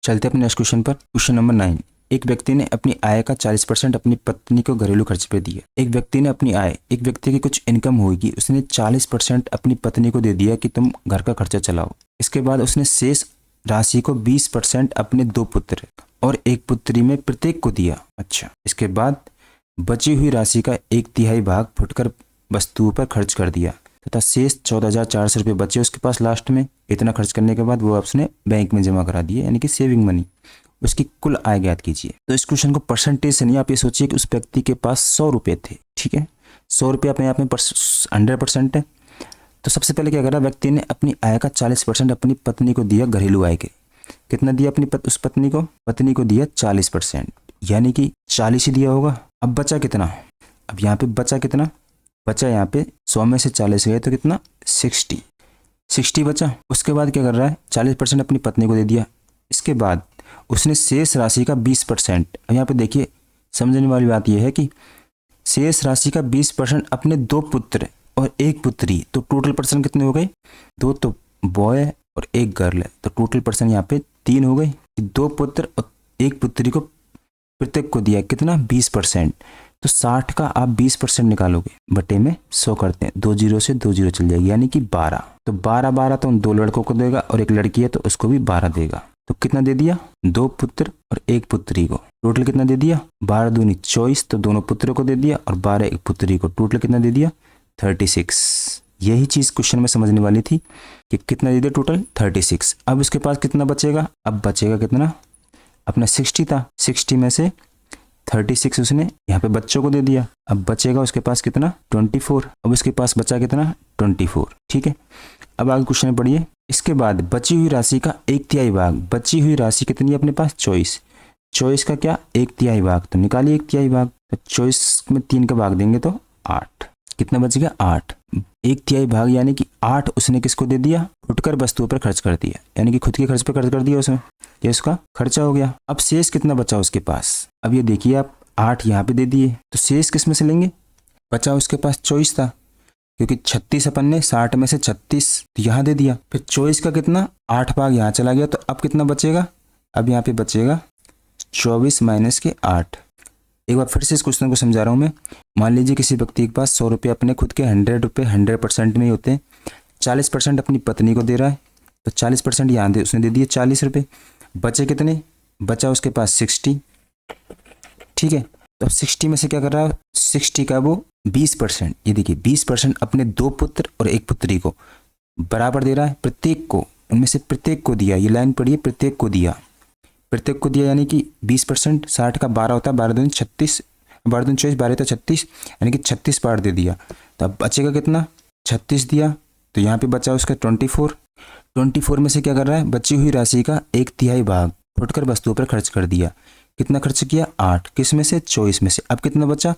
A: चलते हैं अपने नेक्स्ट क्वेश्चन पर। क्वेश्चन नंबर 9, एक व्यक्ति ने अपनी आय का 40% अपनी पत्नी को घरेलू खर्च पे दिया। एक व्यक्ति ने अपनी आय, एक व्यक्ति की कुछ इनकम होगी, उसने 40% अपनी पत्नी को दे दिया कि तुम घर का खर्चा चलाओ। इसके बाद उसने शेष राशि को 20% अपने 2 पुत्र और 1 पुत्री में प्रत्येक को दिया। अच्छा, इसके बाद बची हुई राशि का 1/3 भाग फुटकर वस्तुओं पर खर्च कर दिया तथा शेष 14,400 रुपये बचे उसके पास। लास्ट में इतना खर्च करने के बाद वो उसने बैंक में जमा करा दिए, यानी कि सेविंग मनी। उसकी कुल आय ज्ञात कीजिए। तो इस क्वेश्चन को परसेंटेज से नहीं, आप ये सोचिए कि उस व्यक्ति के पास 100 रुपये थे, ठीक है, 100 रुपये अपने आप में 100% है। तो सबसे पहले क्या करा, व्यक्ति ने अपनी आय का 40% अपनी पत्नी को दिया घरेलू आय के। कितना दिया अपनी उस पत्नी को दिया 40%, यानी कि 40 ही दिया होगा। अब बचा कितना, अब यहाँ पे बचा कितना, बचा यहाँ पे 100 में से 40 गए तो कितना, 60 बचा। उसके बाद क्या कर रहा है, 40% अपनी पत्नी को दे दिया। इसके बाद उसने शेष राशि का 20%, अब यहाँ पे देखिए समझने वाली बात यह है कि शेष राशि का 20% अपने 2 पुत्र और 1 पुत्री, तो टोटल पर्सन कितने हो गए, 2 तो बॉय और 1 गर्ल है, तो टोटल पर्सन यहाँ पे 3 हो गए। 2 पुत्र और 1 पुत्री को प्रत्येक को दिया कितना, 20%। तो 60 का आप 20% निकालोगे, बटे में 100 करते हैं, 2 0 से 2 0 चल जाएगी, यानी कि 12। तो 12 तो उन 2 लड़कों को देगा और 1 लड़की है तो उसको भी 12 देगा। तो कितना दे दिया, 2 पुत्र और 1 पुत्री को, टोटल कितना दे दिया, 12 दूनी 24, तो दोनों पुत्रों को दे दिया और 12 1 पुत्री को, टोटल कितना दे दिया, 36। यही चीज़ क्वेश्चन में समझने वाली थी कि कितना दे दिया, टोटल 36। अब उसके पास कितना बचेगा, अब बचेगा कितना, अपना 60 था, 60 में से 36 उसने यहाँ पे बच्चों को दे दिया। अब बचेगा उसके पास कितना, 24। अब उसके पास बचा कितना, 24, ठीक है। अब आगे क्वेश्चन पढ़िए। इसके बाद बची हुई राशि का 1/3 भाग, बची हुई राशि कितनी है अपने पास, 24 का क्या, 1/3 भाग, तो निकालिए 1/3 भाग। तो 24 में 3 का भाग देंगे तो 8, कितना बच गया, 8। 1/3 भाग यानी कि 8 उसने किसको दे दिया, फुटकर वस्तुओं पर खर्च कर दिया, यानी कि खुद के खर्च पर खर्च कर दिया उसने, ये उसका खर्चा हो गया। अब शेष कितना बचा उसके पास, अब ये देखिए आप 8 यहाँ पे दे दिए, तो शेष किस में से लेंगे, बचा उसके पास 24 था, क्योंकि 36 अपन ने 60 में से 36 तो यहाँ दे दिया, फिर 24 का कितना, 8 भाग यहाँ चला गया, तो अब कितना बचेगा, अब यहाँ पे बचेगा 24 माइनस के 8। एक बार फिर से इस क्वेश्चन को समझा रहा हूँ मैं। मान लीजिए किसी व्यक्ति के पास 100 रुपये अपने खुद के 100 रुपये 100% में ही होते हैं, 40% अपनी पत्नी को दे रहा है, तो 40% यहाँ दे उसने दे दिए 40 रुपये, बचे कितने, बचा उसके पास 60, ठीक है। तो 60 में से क्या कर रहा है, 60 का वो 20%, ये देखिए 20% अपने 2 पुत्र और 1 पुत्री को बराबर दे रहा है, प्रत्येक को, उनमें से प्रत्येक को दिया, ये लाइन पढ़िए, प्रत्येक को दिया, प्रत्येक को दिया यानी कि 20%, 60 का 12 होता है, 12 दूनी 36, 12 दूनी 24, 12 होता 36, यानी कि 36 पार्ट दे दिया। तो अब बचेगा कितना, 36 दिया, तो यहाँ पे बचा उसका 24, 24 में से क्या कर रहा है, बची हुई राशि का 1/3 भाग फुटकर वस्तुओं पर खर्च कर दिया। कितना खर्च किया, 8, किस में से, 24 में से। अब कितना बचा,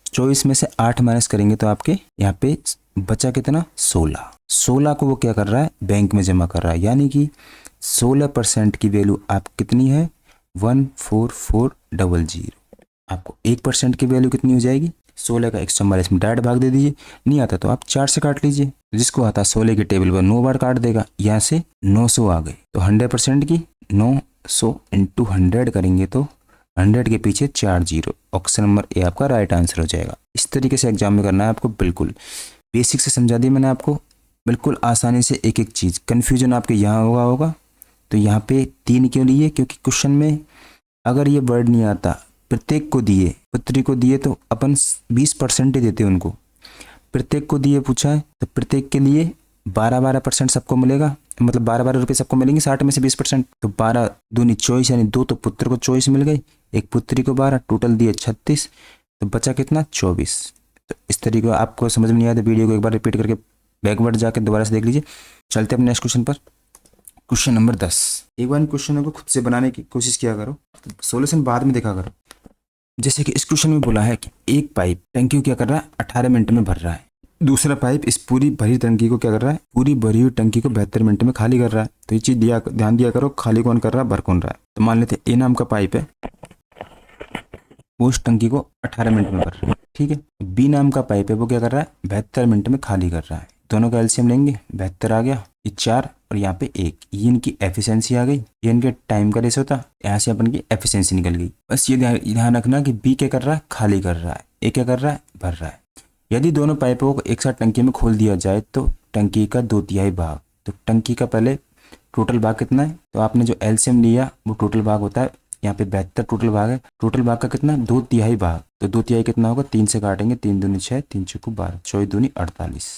A: 24 में से 8 माइनस करेंगे तो आपके यहाँ पे बचा कितना, 16, 16 को वो क्या कर रहा है, बैंक में जमा कर रहा है, यानी कि 16% की वैल्यू आप कितनी है, 14400। आपको 1% की वैल्यू कितनी हो जाएगी, 16 का 144 में डायरेक्ट भाग दे दीजिए, नहीं आता तो आप 4 से काट लीजिए, जिसको आता 16 के टेबल पर 9 बार काट देगा, यहाँ से 900 आ गए। तो 100% की 900 इंटू 100 करेंगे तो 100 के पीछे 4 जीरो, ऑप्शन नंबर ए आपका राइट आंसर हो जाएगा। इस तरीके से एग्जाम में करना है आपको, बिल्कुल बेसिक से समझा दी मैंने आपको, बिल्कुल आसानी से एक एक चीज़। कन्फ्यूजन आपके यहाँ होगा तो यहाँ पे 3 क्यों लिए, क्योंकि क्वेश्चन में अगर ये वर्ड नहीं आता, प्रत्येक को दिए, पुत्री को दिए तो अपन 20% ही देते उनको, प्रत्येक को दिए पूछा है तो प्रत्येक के लिए 12% सबको मिलेगा, मतलब 12 रुपये सबको मिलेंगे, 60 में से 20%, तो 12 दूनी 24, यानी 2 तो पुत्र को 24 मिल गई, एक पुत्री को 12, टोटल दिए 36, तो बचा कितना, 24। तो इस तरीके आपको समझ में नहीं आया तो वीडियो को एक बार रिपीट करके बैकवर्ड जाकर दोबारा से देख लीजिए। चलते अपने नेक्स्ट क्वेश्चन पर, क्वेश्चन नंबर 10। एक बार इन क्वेश्चनों को खुद से बनाने की कोशिश किया करो, सॉल्यूशन बाद में देखा करो। जैसे कि इस क्वेश्चन में बोला है कि एक पाइप टंकी को क्या कर रहा है, 18 मिनट में भर रहा है, दूसरा पाइप इस पूरी भरी टंकी को क्या कर रहा है, पूरी भरी हुई टंकी को 72 मिनट में खाली कर रहा है। तो ये चीज ध्यान दिया करो, खाली कौन कर रहा है, भर कौन रहा है। तो मान लेते ए नाम का पाइप है, वो उस टंकी को 18 मिनट में भर रहा है, ठीक है। बी नाम का पाइप है, वो क्या कर रहा है, 72 मिनट में खाली कर रहा है। दोनों का एलसीएम लेंगे, 72 आ गया, ये 4 और यहाँ पे 1, ये इनकी एफिशिएंसी आ गई, ये इनके टाइम का रेशो था, यहाँ से अपन की एफिशिएंसी निकल गई। बस ये ध्यान रखना कि बी क्या कर रहा है, खाली कर रहा है, ए क्या कर रहा है, भर रहा है। यदि दोनों पाइपों को एक साथ टंकी में खोल दिया जाए तो टंकी का 2/3 भाग, तो टंकी का पहले टोटल भाग कितना है, तो आपने जो एलसीएम लिया वो टोटल भाग होता है, यहाँ पे 72 टोटल भाग है, टोटल भाग का कितना, 2/3 भाग, तो 2/3 कितना होगा, 3 से काटेंगे, 3 दूनी 6, 3 चौको 12, 24 दूनी 48,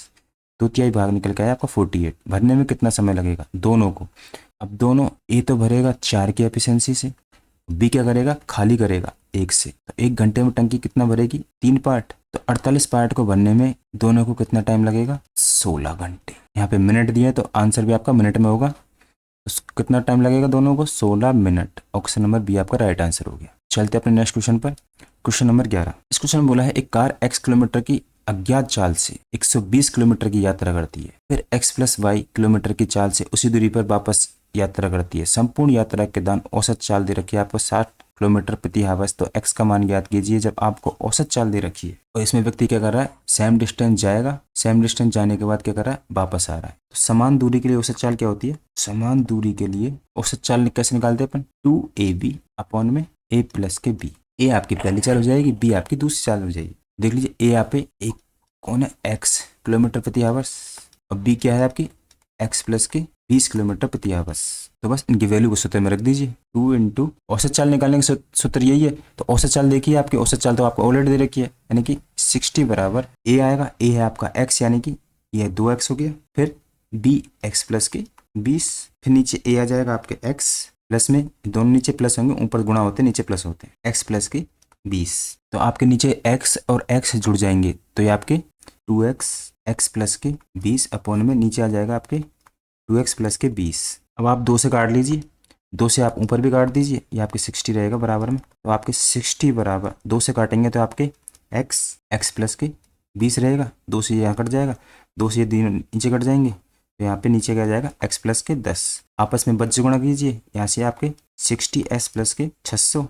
A: 2/3 भाग निकल के आया आपका 48। भरने में कितना समय लगेगा दोनों को, अब दोनों ए तो भरेगा 4 की एफिशिएंसी से, बी क्या करेगा, खाली करेगा 1 से, तो 1 घंटे में टंकी कितना भरेगी, 3 पार्ट, तो 48 पार्ट को भरने में दोनों को कितना टाइम लगेगा, 16 घंटे। यहाँ पे मिनट दिया है तो आंसर भी आपका मिनट में होगा, कितना टाइम लगेगा दोनों को, 16 मिनट, ऑप्शन नंबर बी आपका राइट आंसर हो गया। चलते अपने नेक्स्ट क्वेश्चन पर, क्वेश्चन नंबर 11। इस क्वेश्चन में बोला है एक कार x किलोमीटर की अज्ञात चाल से 120 किलोमीटर की यात्रा करती है, फिर x+y किलोमीटर की चाल से उसी दूरी पर वापस यात्रा करती है। संपूर्ण यात्रा के दौरान औसत चाल दे रखी है आपको 60 किलोमीटर प्रति आवर्स, तो x का मान ज्ञात कीजिए जब आपको औसत चाल दे रखी है। और इसमें व्यक्ति क्या कर रहा है, सेम डिस्टेंस जाएगा, सेम डिस्टेंस जाने के बाद क्या कर रहा है, वापस आ रहा है। तो समान दूरी के लिए औसत चाल क्या होती है, समान दूरी के लिए औसत चाल कैसे निकालते हैं अपन, 2ab अपॉन में a प्लस के b। ए आपकी पहली चाल हो जाएगी, बी आपकी दूसरी चाल हो जाएगी। देख लीजिए, ए यहाँ पे एक कौन है, x किलोमीटर प्रति आवर्स, और बी क्या है आपकी, x प्लस के 20 किलोमीटर प्रति आवर्स। तो बस इनकी वैल्यू को सूत्र में रख दीजिए, 2 इंटू औसत चाल निकालने का सूत्र यही है। तो औसत चाल देखिए, आपकी औसत चाल तो आपको ऑलरेडी दे रखी है, यानी कि 60 बराबर ए आएगा, ए है आपका x, यानी कि यह 2x हो गया, फिर b x प्लस के 20, फिर नीचे ए आ जाएगा आपके x प्लस में, दोनों नीचे प्लस होंगे, ऊपर गुणा होते हैं, नीचे प्लस होते हैं, x प्लस के 20। तो आपके नीचे x और x जुड़ जाएंगे, तो ये आपके 2x x प्लस के 20 अपॉन में नीचे आ जाएगा आपके 2x प्लस के 20। अब आप 2 से काट लीजिए, 2 से आप ऊपर भी काट दीजिए, ये आपके 60 रहेगा बराबर में। तो आपके 60 बराबर 2 से काटेंगे तो आपके x प्लस के 20 रहेगा, 2 से यहाँ कट जाएगा, 2 से ये नीचे कट जाएंगे, तो यहाँ पे नीचे क्या जाएगा, x प्लस के 10। आपस में बच्चे गुणा कीजिए, यहाँ से आपके 60s प्लस के 600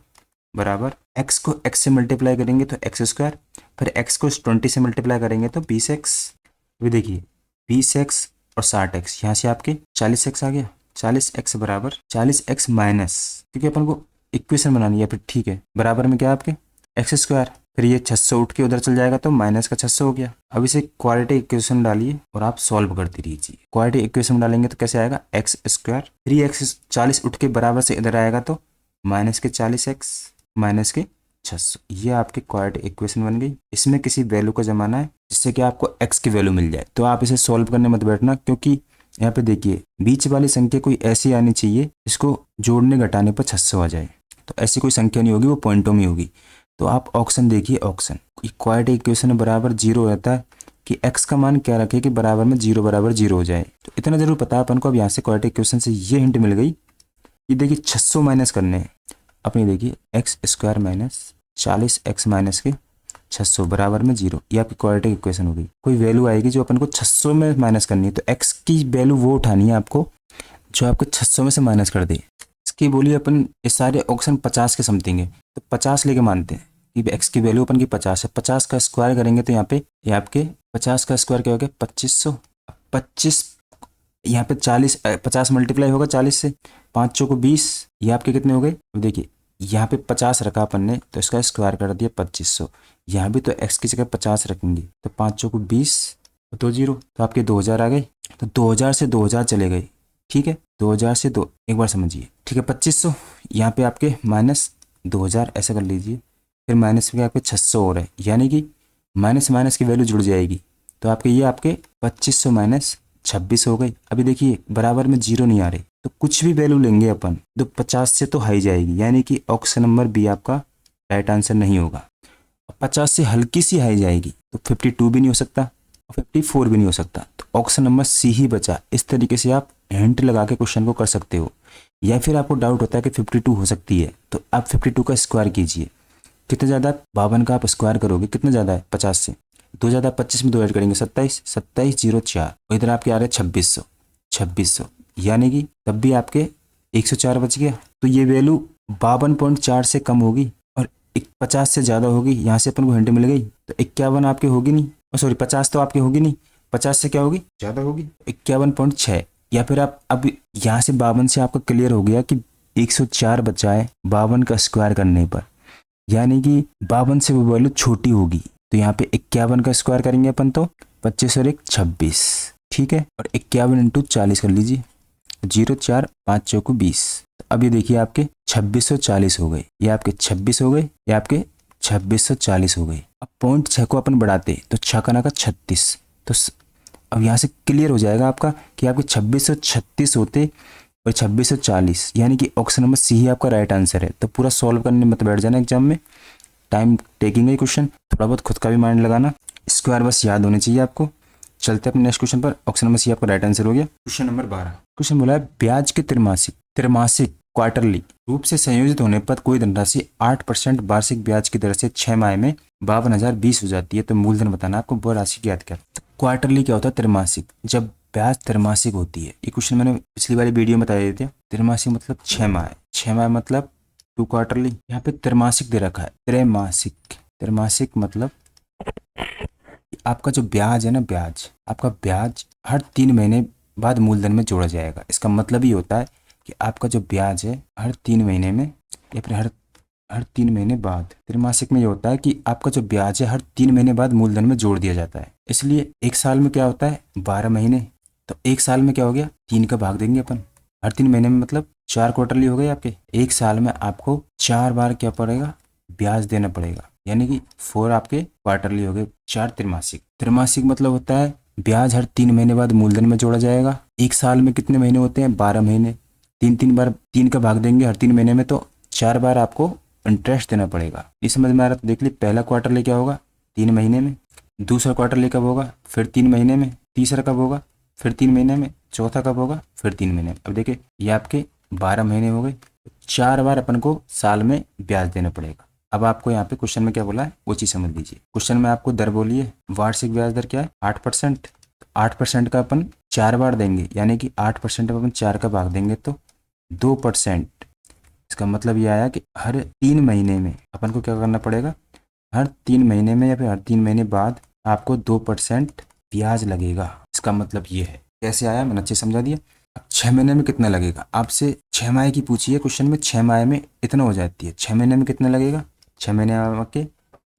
A: बराबर x को x से मल्टीप्लाई करेंगे तो x², फिर x को 20 से मल्टीप्लाई करेंगे तो 20x। अभी देखिए 20x और 60x, यहाँ से आपके 40x आ गया, 40x बराबर 40x माइनस, क्योंकि अपन को इक्वेशन बनानी है, फिर ठीक है, बराबर में क्या आपके x², फिर ये 600 उठ के उधर चल जाएगा तो माइनस का 600 हो गया। अब इसे क्वाड्रेटिक इक्वेशन डालिए और आप सॉल्व करते रहिए। क्वाड्रेटिक इक्वेशन डालेंगे तो कैसे आएगा, x², 3x 40 उठ के बराबर से इधर आएगा तो माइनस के 40x माइनस के 600, ये आपकी क्वाड्रेटिक इक्वेशन बन गई। इसमें किसी वैल्यू को जमाना है जिससे कि आपको x की वैल्यू मिल जाए। तो आप इसे सॉल्व करने मत बैठना, क्योंकि यहाँ पे देखिए बीच वाली संख्या कोई ऐसी आनी चाहिए इसको जोड़ने घटाने पर 600 आ जाए। तो ऐसी कोई संख्या नहीं होगी, वो पॉइंटों में होगी। तो आप ऑप्शन देखिए, ऑप्शन क्वाड्रेटिक इक्वेशन में बराबर 0 रहता है कि x का मान क्या रखे कि बराबर में 0 बराबर 0 हो जाए। तो इतना जरूर पता है अपन को। अब यहाँ से क्वाड्रेटिक इक्वेशन से ये हिंट मिल गई कि देखिए 600 माइनस करने हैं अपनी, देखिए x square minus 40x minus के 600 बराबर में 0, ये आपकी क्वाड्रेटिक इक्वेशन हो गई। कोई वैल्यू आएगी जो अपन को 600 में माइनस करनी है, तो x की वैल्यू वो उठानी है आपको जो आपको 600 में से माइनस कर दे। इसकी बोलिए अपन ये सारे ऑप्शन 50 के समथिंग है, तो 50 लेके मानते हैं कि एक्स की वैल्यू अपन की 50 है। 50 का स्क्वायर करेंगे तो यहाँ पे ये आपके 50 का स्क्वायर क्या हो गया 2500। 25 यहाँ पे 40 50 मल्टीप्लाई होगा 40 से, 5 चौको 20, ये आपके कितने हो गए। अब देखिए यहाँ पे 50 रखा अपन ने तो इसका स्क्वायर कर दिया 2500। यहाँ भी तो एक्स की जगह 50 रखेंगे तो 5 चौको 20 और 2 0, तो आपके 2000 आ गए। तो 2000 से 2000 चले गए, ठीक है। 2000 से 2 एक बार समझिए, ठीक है। 2500 यहाँ पे आपके माइनस 2000 ऐसा कर लीजिए, फिर माइनस में आपके 600 हो रहा है, यानी कि माइनस माइनस की वैल्यू जुड़ जाएगी। तो आपके ये आपके 2500 माइनस 26 हो गई। अभी देखिए बराबर में 0 नहीं आ रहे, तो कुछ भी वैल्यू लेंगे अपन तो 50 से तो हाई जाएगी, यानी कि ऑप्शन नंबर बी आपका राइट आंसर नहीं होगा। 50 से हल्की सी हाई जाएगी तो 52 भी नहीं हो सकता और 54 भी नहीं हो सकता, तो ऑप्शन नंबर सी ही बचा। इस तरीके से आप हिंट लगा के क्वेश्चन को कर सकते हो। या फिर आपको डाउट होता है कि 52 हो सकती है, तो आप 52 का स्क्वायर कीजिए। कितना ज़्यादा 52 का आप स्क्वायर करोगे, कितना ज़्यादा है 50 से 2 ज़्यादा, 25 में 2 ऐड करेंगे 27, 27 0 4, और इधर आपके आ रहे हैं 2600, 2600, यानी कि तब भी आपके 104 बच गया। तो ये वैल्यू 52.4 से कम होगी और 50 से ज़्यादा होगी। यहाँ से अपन को हिंट मिल गई। तो 51 आपके होगी नहीं, सॉरी 50 तो आपके होगी नहीं, 50 से क्या होगी ज़्यादा होगी, 51.6। या फिर आप अब यहाँ से 52 से आपका क्लियर हो गया कि 104 बचा है 52 का स्क्वायर करने पर, यानी कि 52 से वो वैल्यू छोटी होगी। तो यहाँ पे 51 का स्क्वायर करेंगे अपन तो 25 और 1 26, ठीक है। और 51 इंटू 40 कर लीजिए, 0 4 5 चौको 20। तो अब ये देखिए आपके 2640 हो गए, ये आपके 26 हो गए, ये आपके 2640 हो गए। अब पॉइंट 6 को अपन बढ़ाते तो 6 का ना का 36। तो अब यहाँ से क्लियर हो जाएगा आपका कि आपके 2636 होते और 2640, यानी कि ऑप्शन नंबर सी ही आपका राइट आंसर है। तो पूरा सॉल्व करने मत बैठ जाना एग्जाम में, टाइम टेकिंग है क्वेश्चन, थोड़ा बहुत खुद का भी माइंड लगाना, स्क्वायर बस याद होने चाहिए आपको। चलते अपने नेक्स्ट क्वेश्चन पर। ऑप्शन नंबर सी आपका राइट आंसर हो गया। क्वेश्चन नंबर 12, क्वेश्चन बोला है ब्याज के त्रैमासिक क्वार्टरली रूप से संयोजित होने पर कोई धनराशि 8% वार्षिक ब्याज की दर से 6 माह में 52,020 हो जाती है, तो मूलधन बताना आपको, वो राशि ज्ञात कर। क्वार्टरली क्या होता है त्रैमासिक, जब ब्याज त्रैमासिक होती है। ये क्वेश्चन मैंने पिछली वाली वीडियो में बता दिए थे। त्रैमासिक मतलब 6 माह, 6 माह मतलब 2 क्वार्टरली। यहाँ पे त्रैमासिक दे रखा है, त्रैमासिक, त्रैमासिक मतलब आपका जो ब्याज है ना, ब्याज आपका ब्याज हर 3 महीने बाद मूलधन में जोड़ा जाएगा। इसका मतलब ये होता है कि आपका जो ब्याज है हर 3 महीने में या फिर हर 3 महीने बाद, त्रैमासिक में ये होता है कि आपका जो ब्याज है हर 3 महीने बाद मूलधन में जोड़ दिया जाता है। इसलिए एक साल में क्या होता है 12 महीने, तो एक साल में क्या हो गया 3 का भाग देंगे अपन, हर 3 महीने में मतलब 4 क्वार्टरली हो गए आपके। एक साल में आपको 4 बार क्या पड़ेगा ब्याज देना पड़ेगा, यानी कि 4 आपके क्वार्टरली हो गए, 4 त्रैमासिक। त्रैमासिक मतलब होता है ब्याज हर 3 महीने बाद मूलधन में जोड़ा जाएगा। एक साल में कितने महीने होते हैं 12 महीने, 3 बार 3 का भाग देंगे हर 3 महीने में, तो 4 बार आपको इंटरेस्ट देना पड़ेगा। इस समझ में आ रहा? तो देख ली, पहला क्वार्टरली क्या होगा 3 महीने में, दूसरा क्वार्टरली कब होगा फिर 3 महीने में, तीसरा कब होगा फिर 3 महीने में, चौथा कब होगा फिर 3 महीने में। अब देखिए ये आपके 12 महीने हो गए, 4 बार अपन को साल में ब्याज देना पड़ेगा। अब आपको यहाँ पे क्वेश्चन में क्या बोला है वो चीज समझ लीजिए। क्वेश्चन में आपको दर बोली है, वार्षिक ब्याज दर क्या है 8%। 8% का अपन 4 बार देंगे, यानी कि 8% अपन 4 का भाग देंगे तो 2%। इसका मतलब ये आया कि हर 3 महीने में अपन को क्या करना पड़ेगा, हर 3 महीने में या फिर हर 3 महीने बाद आपको 2% ब्याज लगेगा। इसका मतलब ये है। कैसे आया मैंने अच्छे समझा दिया। अब 6 महीने में कितना लगेगा, आपसे 6 माह की पूछी है क्वेश्चन में, 6 माह में इतना हो जाती है। 6 महीने में कितना लगेगा, 6 महीने में के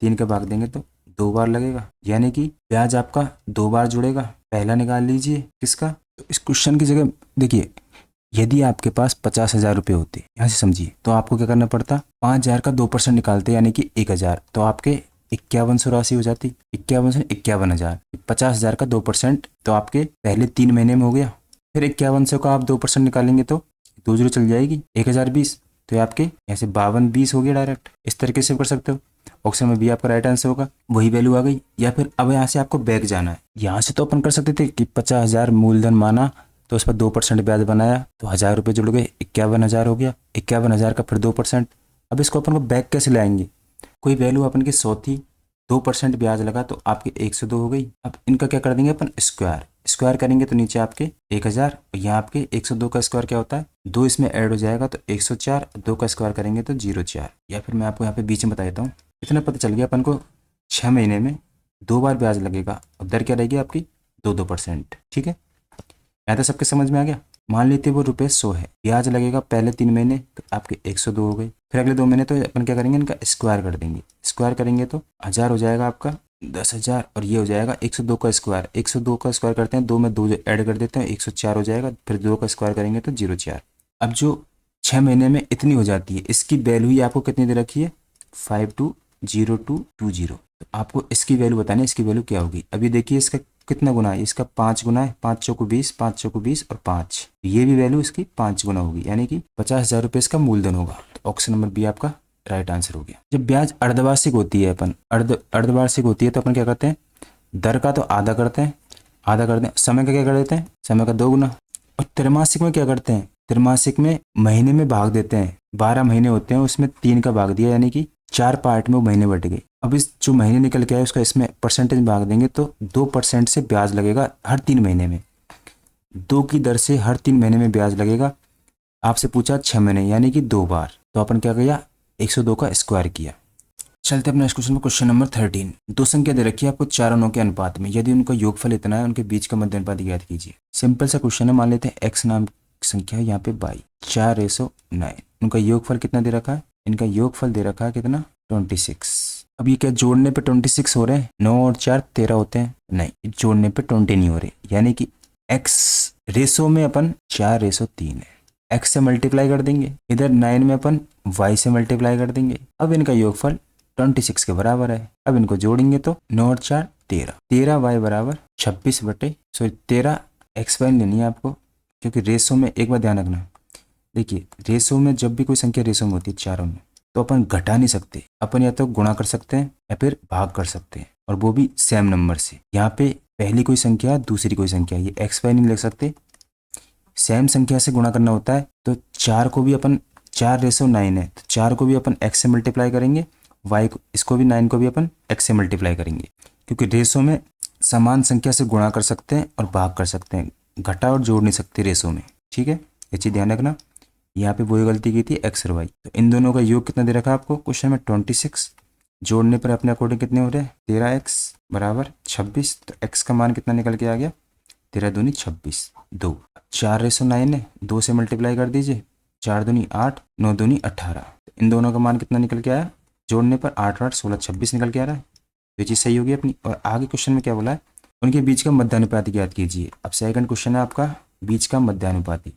A: 3 का भाग देंगे तो 2 बार लगेगा, यानी कि ब्याज आपका 2 बार जुड़ेगा। पहला निकाल लीजिए किसका, तो इस क्वेश्चन की जगह देखिए यदि आपके पास 50,000 रुपये होते, यहाँ से समझिए, तो आपको क्या करना पड़ता, 5,000 का 2% निकालते यानी कि 1,000, तो आपके 5100 राशि हो जाती। 51 से 51,000, 50,000 का 2% तो आपके पहले 3 महीने में हो गया। फिर 5100 का आप 2% निकालेंगे तो 2 जीरो चल जाएगी, 1020, तो ये आपके ऐसे 5220 हो गया डायरेक्ट। इस तरीके से कर सकते हो। ऑप्शन में बी आपका राइट आंसर होगा, वही वैल्यू आ गई। या फिर अब यहाँ से आपको बैक जाना है। यहाँ से तो अपन कर सकते थे कि 50,000 मूलधन माना, तो उस पर 2% ब्याज बनाया, तो 1,000 रुपये जुड़ गए, 51,000 हो गया। 51,000 का फिर 2%। अब इसको अपन को बैक कैसे लाएंगे, कोई वैल्यू अपन की 100 थी, 2% ब्याज लगा तो आपकी 102 हो गई। अब इनका क्या कर देंगे अपन, स्क्वायर। स्क्वायर करेंगे तो नीचे आपके 1,000, यहाँ आपके 102 का स्क्वायर क्या होता है, 2 इसमें ऐड हो जाएगा तो 104, 2 का स्क्वायर करेंगे तो 0,4। या फिर मैं आपको यहाँ पे बीच में बता देता हूँ। इतना पता चल गया अपन को 6 महीने में 2 बार ब्याज लगेगा और दर क्या रहेगी आपकी, 2%। ठीक है, यहाँ तो सबके समझ में आ गया। मान लेते वो रुपये 100 है, ब्याज लगेगा पहले 3 महीने तो आपके 102 हो गए। फिर अगले 2 महीने तो अपन क्या करेंगे, इनका स्क्वायर कर देंगे। स्क्वायर करेंगे तो 1,000 हो जाएगा आपका 10,000, और ये हो जाएगा 102 का स्क्वायर। 102 का स्क्वायर करते हैं, 2 में 2 ऐड कर देते हैं, 104 हो जाएगा। फिर 2 का स्क्वायर करेंगे तो 0,4। अब जो 6 महीने में इतनी हो जाती है, इसकी वैल्यू ही आपको कितनी दे रखी है, 520220। तो आपको इसकी वैल्यू बतानी है, इसकी वैल्यू क्या होगी। अभी देखिए इसका कितना गुना है, इसका 5 गुना है, 5 चौको 20, 5 चौको 20 और 5, ये भी वैल्यू इसकी 5 गुना होगी, यानी कि 50,000 रुपये इसका मूलधन होगा। तो ऑप्शन नंबर बी आपका राइट आंसर हो गया। जब ब्याज अर्धवार्षिक होती है, अपन अर्धवार्षिक होती है, तो अपन क्या करते हैं, दर का तो आधा करते हैं, समय का क्या कर देते हैं, समय का 2 गुना। और त्रैमासिक में क्या करते हैं, त्रैमासिक में महीने में भाग देते हैं। 12 महीने होते हैं, उसमें 3 का भाग दिया, यानी कि 4 पार्ट में वो महीने बट गए। अब इस जो महीने निकल के आए उसका इसमें परसेंटेज भाग देंगे तो 2% से ब्याज लगेगा हर 3 महीने में। 2 की दर से हर 3 महीने में ब्याज लगेगा। आपसे पूछा 6 महीने यानी कि 2 बार, तो अपन क्या किया, 102 का स्क्वायर किया। चलते अपने क्वेश्चन में, क्वेश्चन नंबर 13। दो संख्या दे रखी है आपको 4 अंकों के अनुपात में, यदि उनका योगफल इतना है, उनके बीच का मध्य अनुपात ज्ञात कीजिए। सिंपल सा क्वेश्चन है। मान लेते हैं x नाम की संख्या है, यहाँ पे y 4:9, उनका योगफल कितना दे रखा है, इनका योगफल दे रखा है कितना, 26। अब ये क्या जोड़ने पे 26 हो रहे हैं, 9 और 4 13 होते हैं, नहीं जोड़ने पे 20 नहीं हो रहे, यानी कि x रेशो में अपन 4:3 है, x से मल्टीप्लाई कर देंगे, इधर 9 में अपन y से मल्टीप्लाई कर देंगे। अब इनका योगफल 26 के बराबर है। अब इनको जोड़ेंगे तो 9 और 4 13, 13y बराबर 13 एक्स वाई लेनी है आपको, क्योंकि रेशो में एक बार ध्यान रखना, देखिए रेशो में जब भी कोई संख्या रेशो में होती है चारों में, तो अपन घटा नहीं सकते, अपन या तो गुणा कर सकते हैं या फिर भाग कर सकते हैं, और वो भी सेम नंबर से। यहाँ पे पहली कोई संख्या दूसरी कोई संख्या, ये एक्स वाई नहीं लिख सकते, सेम संख्या से गुणा करना होता है। तो 4 को भी अपन 4:9 है, तो 4 को भी अपन एक्स से मल्टीप्लाई करेंगे, वाई को, इसको भी 9 को भी अपन एक्स से मल्टीप्लाई करेंगे, क्योंकि रेशो में समान संख्या से गुणा कर सकते हैं और भाग कर सकते हैं, घटा और जोड़ नहीं सकते रेशो में। ठीक है, ये चीज़ ध्यान रखना। यहाँ पे वही गलती की थी, एक्स और वाई। तो इन दोनों का योग कितना दे रखा है आपको क्वेश्चन में, 26। जोड़ने पर अपने अकॉर्डिंग कितने हो रहे हैं, 13x बराबर 26। तो x का मान कितना निकल के आ गया, 13 दूनी 26, 2। 4:9 है, 2 से मल्टीप्लाई कर दीजिए, 4 दूनी 8, 9 दूनी 18। इन दोनों का मान कितना निकल के आया, जोड़ने पर 8 8 16 26 निकल के आ रहा है। तो ये चीज़ सही होगी अपनी। और आगे क्वेश्चन में क्या बोला है, उनके बीच का मध्यानुपाती ज्ञात कीजिए। अब सेकंड क्वेश्चन है आपका, बीच का मध्यानुपाती।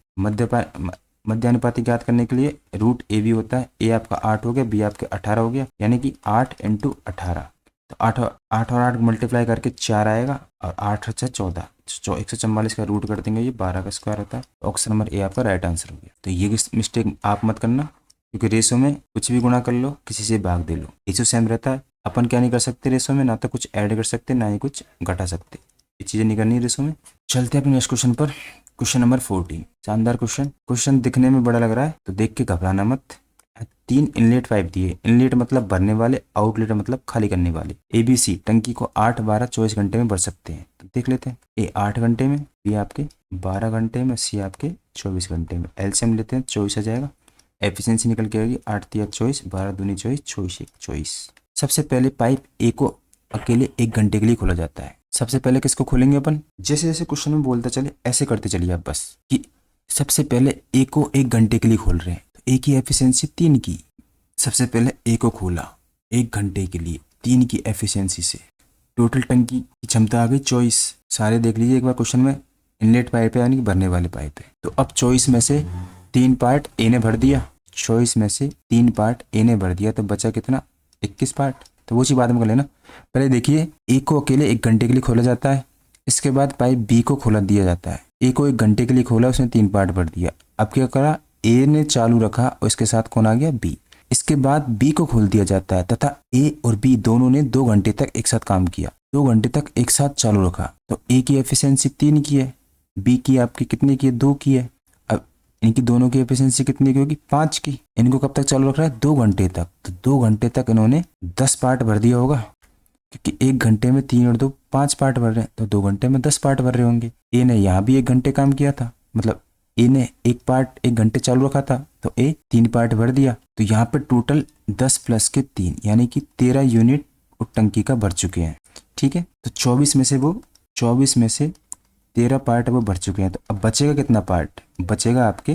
A: मध्यानुपाती ज्ञात करने के लिए रूट ए बी होता है, ए आपका 8 हो गया, बी आपके 18 हो गया, यानी कि 8 × 18। तो 8 और 8 मल्टीप्लाई करके 4 आएगा, और 8 और 6 14, 144 का रूट कर देंगे, ये 12 का स्क्वायर होता है। ऑप्शन नंबर ए आपका राइट आंसर हो गया। तो ये मिस्टेक आप मत करना, क्योंकि रेशो में कुछ भी गुणा कर लो, किसी से भाग दे लो, रेशो सेम रहता है। अपन क्या नहीं कर सकते रेशो में, ना तो कुछ ऐड कर सकते ना ही कुछ घटा सकते, ये चीज़ें नहीं करनी रेशो में। चलते हैं अपने नेक्स्ट क्वेश्चन पर, क्वेश्चन नंबर 14। शानदार क्वेश्चन दिखने में बड़ा लग रहा है, तो देख के घबराना मत। 3 इनलेट पाइप दिए, इनलेट मतलब भरने वाले, आउटलेट मतलब खाली करने वाले। ABC टंकी को 8 12 24 घंटे में भर सकते हैं। तो देख लेते हैं, ए 8 घंटे में, बी आपके 12 घंटे में, सी आपके 24 घंटे में। एलसीएम लेते हैं, 24 आ जाएगा, एफिशिएंसी निकल के आएगी 8 3 24, 12 दूनी 24, 24 1 24। सबसे पहले पाइप ए को अकेले 1 घंटे के लिए खोला जाता है। सबसे पहले किसको खोलेंगे अपन, जैसे जैसे क्वेश्चन में बोलता चले ऐसे करते चलिए आप, बस कि सबसे पहले ए को 1 घंटे के लिए खोल रहे हैं, तो ए की एफिशिएंसी 3 की। सबसे पहले ए को खोला 1 घंटे के लिए 3 की एफिशिएंसी से, टोटल टंकी की क्षमता आ गई 24। सारे देख लीजिए एक बार क्वेश्चन में, इनलेट पाइप है यानी कि भरने वाले पाइप है। तो अब 24 में से 3 पार्ट ए ने भर दिया, 24 में से 3 पार्ट ए ने भर दिया, तो बचा कितना 21 पार्ट। तो वो चीज़ बाद में कर लेना। पहले देखिए ए को अकेले 1 घंटे के लिए खोला जाता है, इसके बाद पाइप बी को खोला दिया जाता है। ए को 1 घंटे के लिए खोला, उसने 3 पार्ट भर दिया। अब क्या करा, ए ने चालू रखा और इसके साथ कौन आ गया, बी। इसके बाद बी को खोल दिया जाता है तथा ए और बी दोनों ने 2 घंटे तक एक साथ काम किया, 2 घंटे तक एक साथ चालू रखा। तो ए की एफिशिएंसी 3 की है, बी की आपकी कितने की है, 2 की है। अब इनकी दोनों की एफिशिएंसी कितनी की होगी, 5 की। इनको कब तक चालू रख रहा है, 2 घंटे तक। तो 2 घंटे तक इन्होंने 10 पार्ट भर दिया होगा, क्योंकि 1 घंटे में 3 और 2 5 पार्ट भर रहे हैं, तो 2 घंटे में 10 पार्ट भर रहे होंगे। ए ने यहाँ भी 1 घंटे काम किया था, मतलब ए ने 1 पार्ट 1 घंटे चालू रखा था, तो ए 3 पार्ट भर दिया। तो यहाँ पे टोटल 10 प्लस के 3 यानी कि 13 यूनिट टंकी का भर चुके हैं। ठीक है, तो 24 में से 13 पार्ट वो भर चुके हैं। तो अब बचेगा कितना पार्ट, बचेगा आपके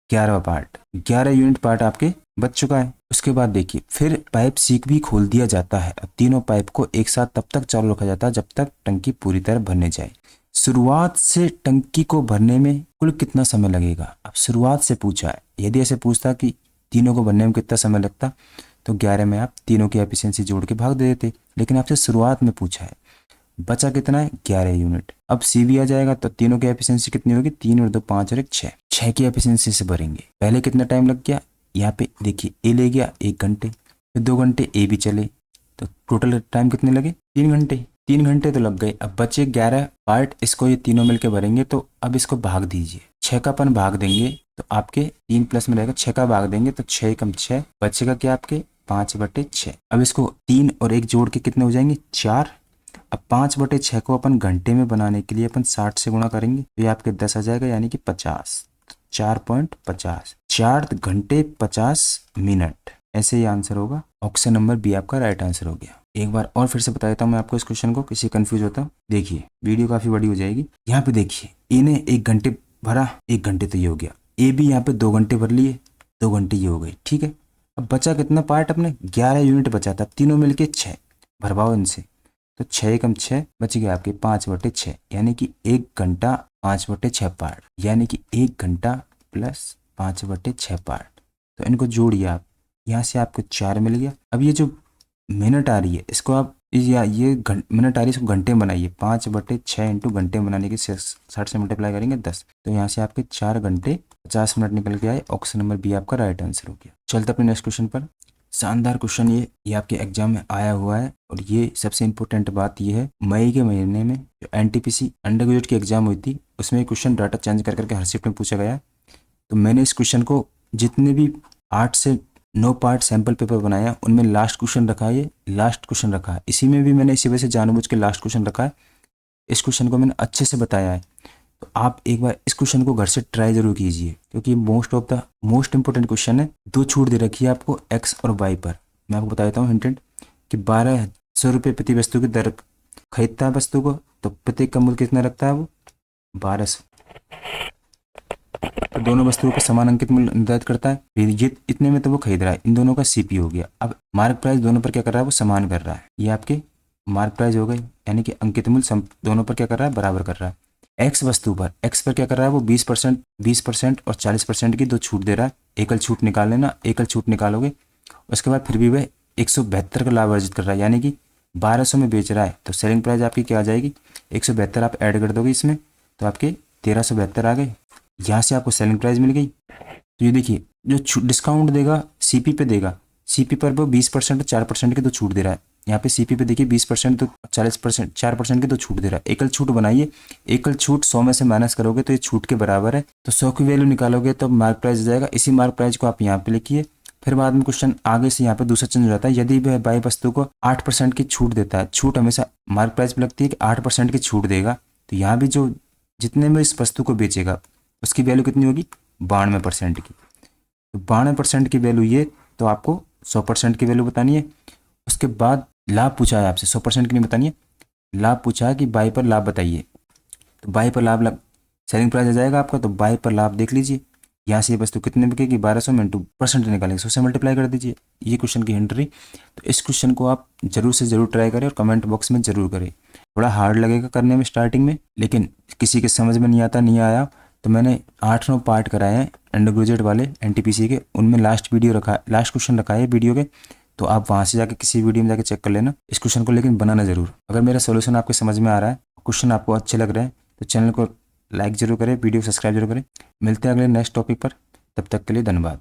A: 11 पार्ट, 11 यूनिट पार्ट आपके बच चुका है। उसके बाद देखिए फिर पाइप सी भी खोल दिया जाता है। अब तीनों पाइप को एक साथ तब तक चालू रखा जाता है जब तक टंकी पूरी तरह भरने जाए। शुरुआत से टंकी को भरने में कुल कितना समय लगेगा, अब शुरुआत से पूछा है। यदि ऐसे पूछता कि तीनों को भरने में कितना समय लगता, तो 11 में आप तीनों की एफिशिएंसी जोड़ के भाग दे देते, लेकिन आपसे शुरुआत में पूछा है। बचा कितना है, 11 यूनिट। अब सी भी आ जाएगा, तो तीनों की एफिशिएंसी कितनी होगी, 3 और 2 5 और 1 6, 6 की एफिशिएंसी से भरेंगे। पहले कितना टाइम लग गया, यहाँ पे देखिए ए ले गया 1 घंटे, फिर 2 घंटे ए भी चले, तो टोटल टाइम कितने लगे, 3 घंटे। 3 घंटे तो लग गए। अब बचे 11 पार्ट, इसको ये तीनों मिलके भरेंगे। तो अब इसको भाग दीजिए, 6 का अपन भाग देंगे तो आपके 3 प्लस में रहेगा, 6 का भाग देंगे तो 6 कम 6, बचेगा क्या आपके 5/6। अब इसको 3 और 1 जोड़ के कितने हो जाएंगे, 4। अब 5/6 को अपन घंटे में बनाने के लिए अपन 60 से गुणा करेंगे, तो ये आपके 10 आ जाएगा, यानी कि 50, 4.50, 4 घंटे 50 मिनट। ऐसे ही आंसर होगा। ऑप्शन नंबर बी आपका राइट आंसर हो गया। एक बार और फिर से बता देता हूँ मैं आपको इस क्वेश्चन को, किसी कंफ्यूज होता। देखिए वीडियो काफी बड़ी हो जाएगी। यहाँ पे देखिए ए ने 1 घंटे भरा, 1 घंटे तो ये हो गया। ए भी यहाँ पे 2 घंटे भर लिए, 2 घंटे ये हो गए। ठीक है, अब बचा कितना पार्ट, अपने 11 यूनिट बचा था, तीनों मिलके 6, भरवाओ इनसे। तो 6 कम 6 बच गया आपके 5/6, यानी कि 1 घंटा 5/6 पार्ट, यानी कि 1 घंटा प्लस 5/6 पार्ट। तो इनको जोड़िए आप, यहाँ से आपको 4 मिल गया। अब ये जो मिनट आ रही है इसको आप या ये मिनट आ रही है इसको घंटे में बनाइए। 5/6 इंटू घंटे में बनाने के 60 से मल्टीप्लाई करेंगे 10, तो यहाँ से आपके 4 घंटे 50 मिनट निकल के आए। ऑप्शन नंबर बी आपका राइट आंसर हो गया। चलते अपने नेक्स्ट क्वेश्चन पर। शानदार क्वेश्चन ये आपके एग्जाम में आया हुआ है, और ये सबसे इंपॉर्टेंट बात ये है, मई के महीने में जो एनटीपीसी अंडर ग्रेजुएट की एग्जाम हुई थी उसमें क्वेश्चन डाटा चेंज कर करके हर शिफ्ट में पूछा गया। तो मैंने इस क्वेश्चन को जितने भी 8 से 9 पार्ट सैंपल पेपर बनाया उनमें लास्ट क्वेश्चन रखा है, ये लास्ट क्वेश्चन रखा है। इसी में भी मैंने इसी वजह से जानबूझ के लास्ट क्वेश्चन रखा है। इस क्वेश्चन को मैंने अच्छे से बताया है, तो आप एक बार इस क्वेश्चन को घर से ट्राई जरूर कीजिए, क्योंकि मोस्ट इंपोर्टेंट क्वेश्चन है। 2 छूट दे रखी है आपको एक्स और वाई पर। मैं आपको बता देता हूँ हिंटेड कि 1200 रुपये प्रति वस्तु की दर खरीदता है वस्तु को, तो प्रत्येक का मूल्य कितना रखता है वो 1200। तो दोनों वस्तुओं का समान अंकित मूल्य निर्धारित करता है, फिर ये इतने में तो वो खरीद रहा है, इन दोनों का सीपी हो गया। अब मार्क प्राइस दोनों पर क्या कर रहा है, वो समान कर रहा है। ये आपके मार्क प्राइस हो गई, यानी कि अंकित मूल्य दोनों पर क्या कर रहा है, बराबर कर रहा है। एक्स वस्तु पर, एक्स पर क्या कर रहा है वो 20% और 40% की 2 छूट दे रहा है। एकल छूट निकाल लेना, एकल छूट निकालोगे, उसके बाद फिर भी वह 172 का लाभ अर्जित कर रहा है, यानी कि 1200 में बेच रहा है। तो सेलिंग प्राइस आपकी क्या आ जाएगी, 172 आप ऐड कर दोगे इसमें, तो आपके 1372 आ गए। यहाँ से आपको सेलिंग प्राइस मिल गई। तो ये देखिए जो डिस्काउंट देगा सीपी पे देगा, सीपी पर वो 20% और 4% की 2 छूट दे रहा है। यहाँ पे सीपी पे देखिए 20% तो 40%, 4% की 2 छूट दे रहा है। एकल छूट बनाइए, एकल छूट 100 में से माइनस करोगे तो ये छूट के बराबर है, तो 100 की वैल्यू निकालोगे तो मार्क प्राइस आ जाएगा। इसी मार्क प्राइस को आप यहाँ पे लिखिए। फिर बाद में क्वेश्चन आगे से यहाँ पे दूसरा चेंज हो जाता है। यदि वह बाई वस्तु को 8% की छूट देता है, छूट हमेशा मार्क प्राइस पे लगती है कि 8% की छूट देगा, तो यहाँ भी जो जितने में इस वस्तु को बेचेगा उसकी वैल्यू कितनी होगी, 92% की। तो 92% की वैल्यू ये, तो आपको 100% की वैल्यू बतानी है। उसके बाद लाभ पूछा है आपसे, 100% की नहीं बतानी है, लाभ पूछा है कि बाई पर लाभ बताइए। तो बाई पर लाभ सेलिंग प्राइस आ जाएगा आपका, तो बाई पर लाभ देख लीजिए। यहाँ से ये वस्तु कितने बिकेगी, 1200 में इंटू परसेंट निकालेंगे, 100 से मल्टीप्लाई कर दीजिए। ये क्वेश्चन की हिंट रही। तो इस क्वेश्चन को आप जरूर से जरूर ट्राई करें और कमेंट बॉक्स में जरूर करें। थोड़ा हार्ड लगेगा करने में स्टार्टिंग में, लेकिन किसी के समझ में नहीं आया तो मैंने 8-9 पार्ट कराए हैं अंडर ग्रेजुएट वाले एनटीपीसी के, उनमें लास्ट क्वेश्चन रखा है वीडियो के, तो आप वहाँ से जाके किसी वीडियो में जाके चेक कर लेना इस क्वेश्चन को, लेकिन बनाना ज़रूर। अगर मेरा सोल्यूशन आपके समझ में आ रहा है, क्वेश्चन आपको अच्छे लग रहे हैं, तो चैनल को लाइक जरूर करें, वीडियो को सब्सक्राइब जरूर करें। मिलते हैं अगले नेक्स्ट टॉपिक पर, तब तक के लिए धन्यवाद।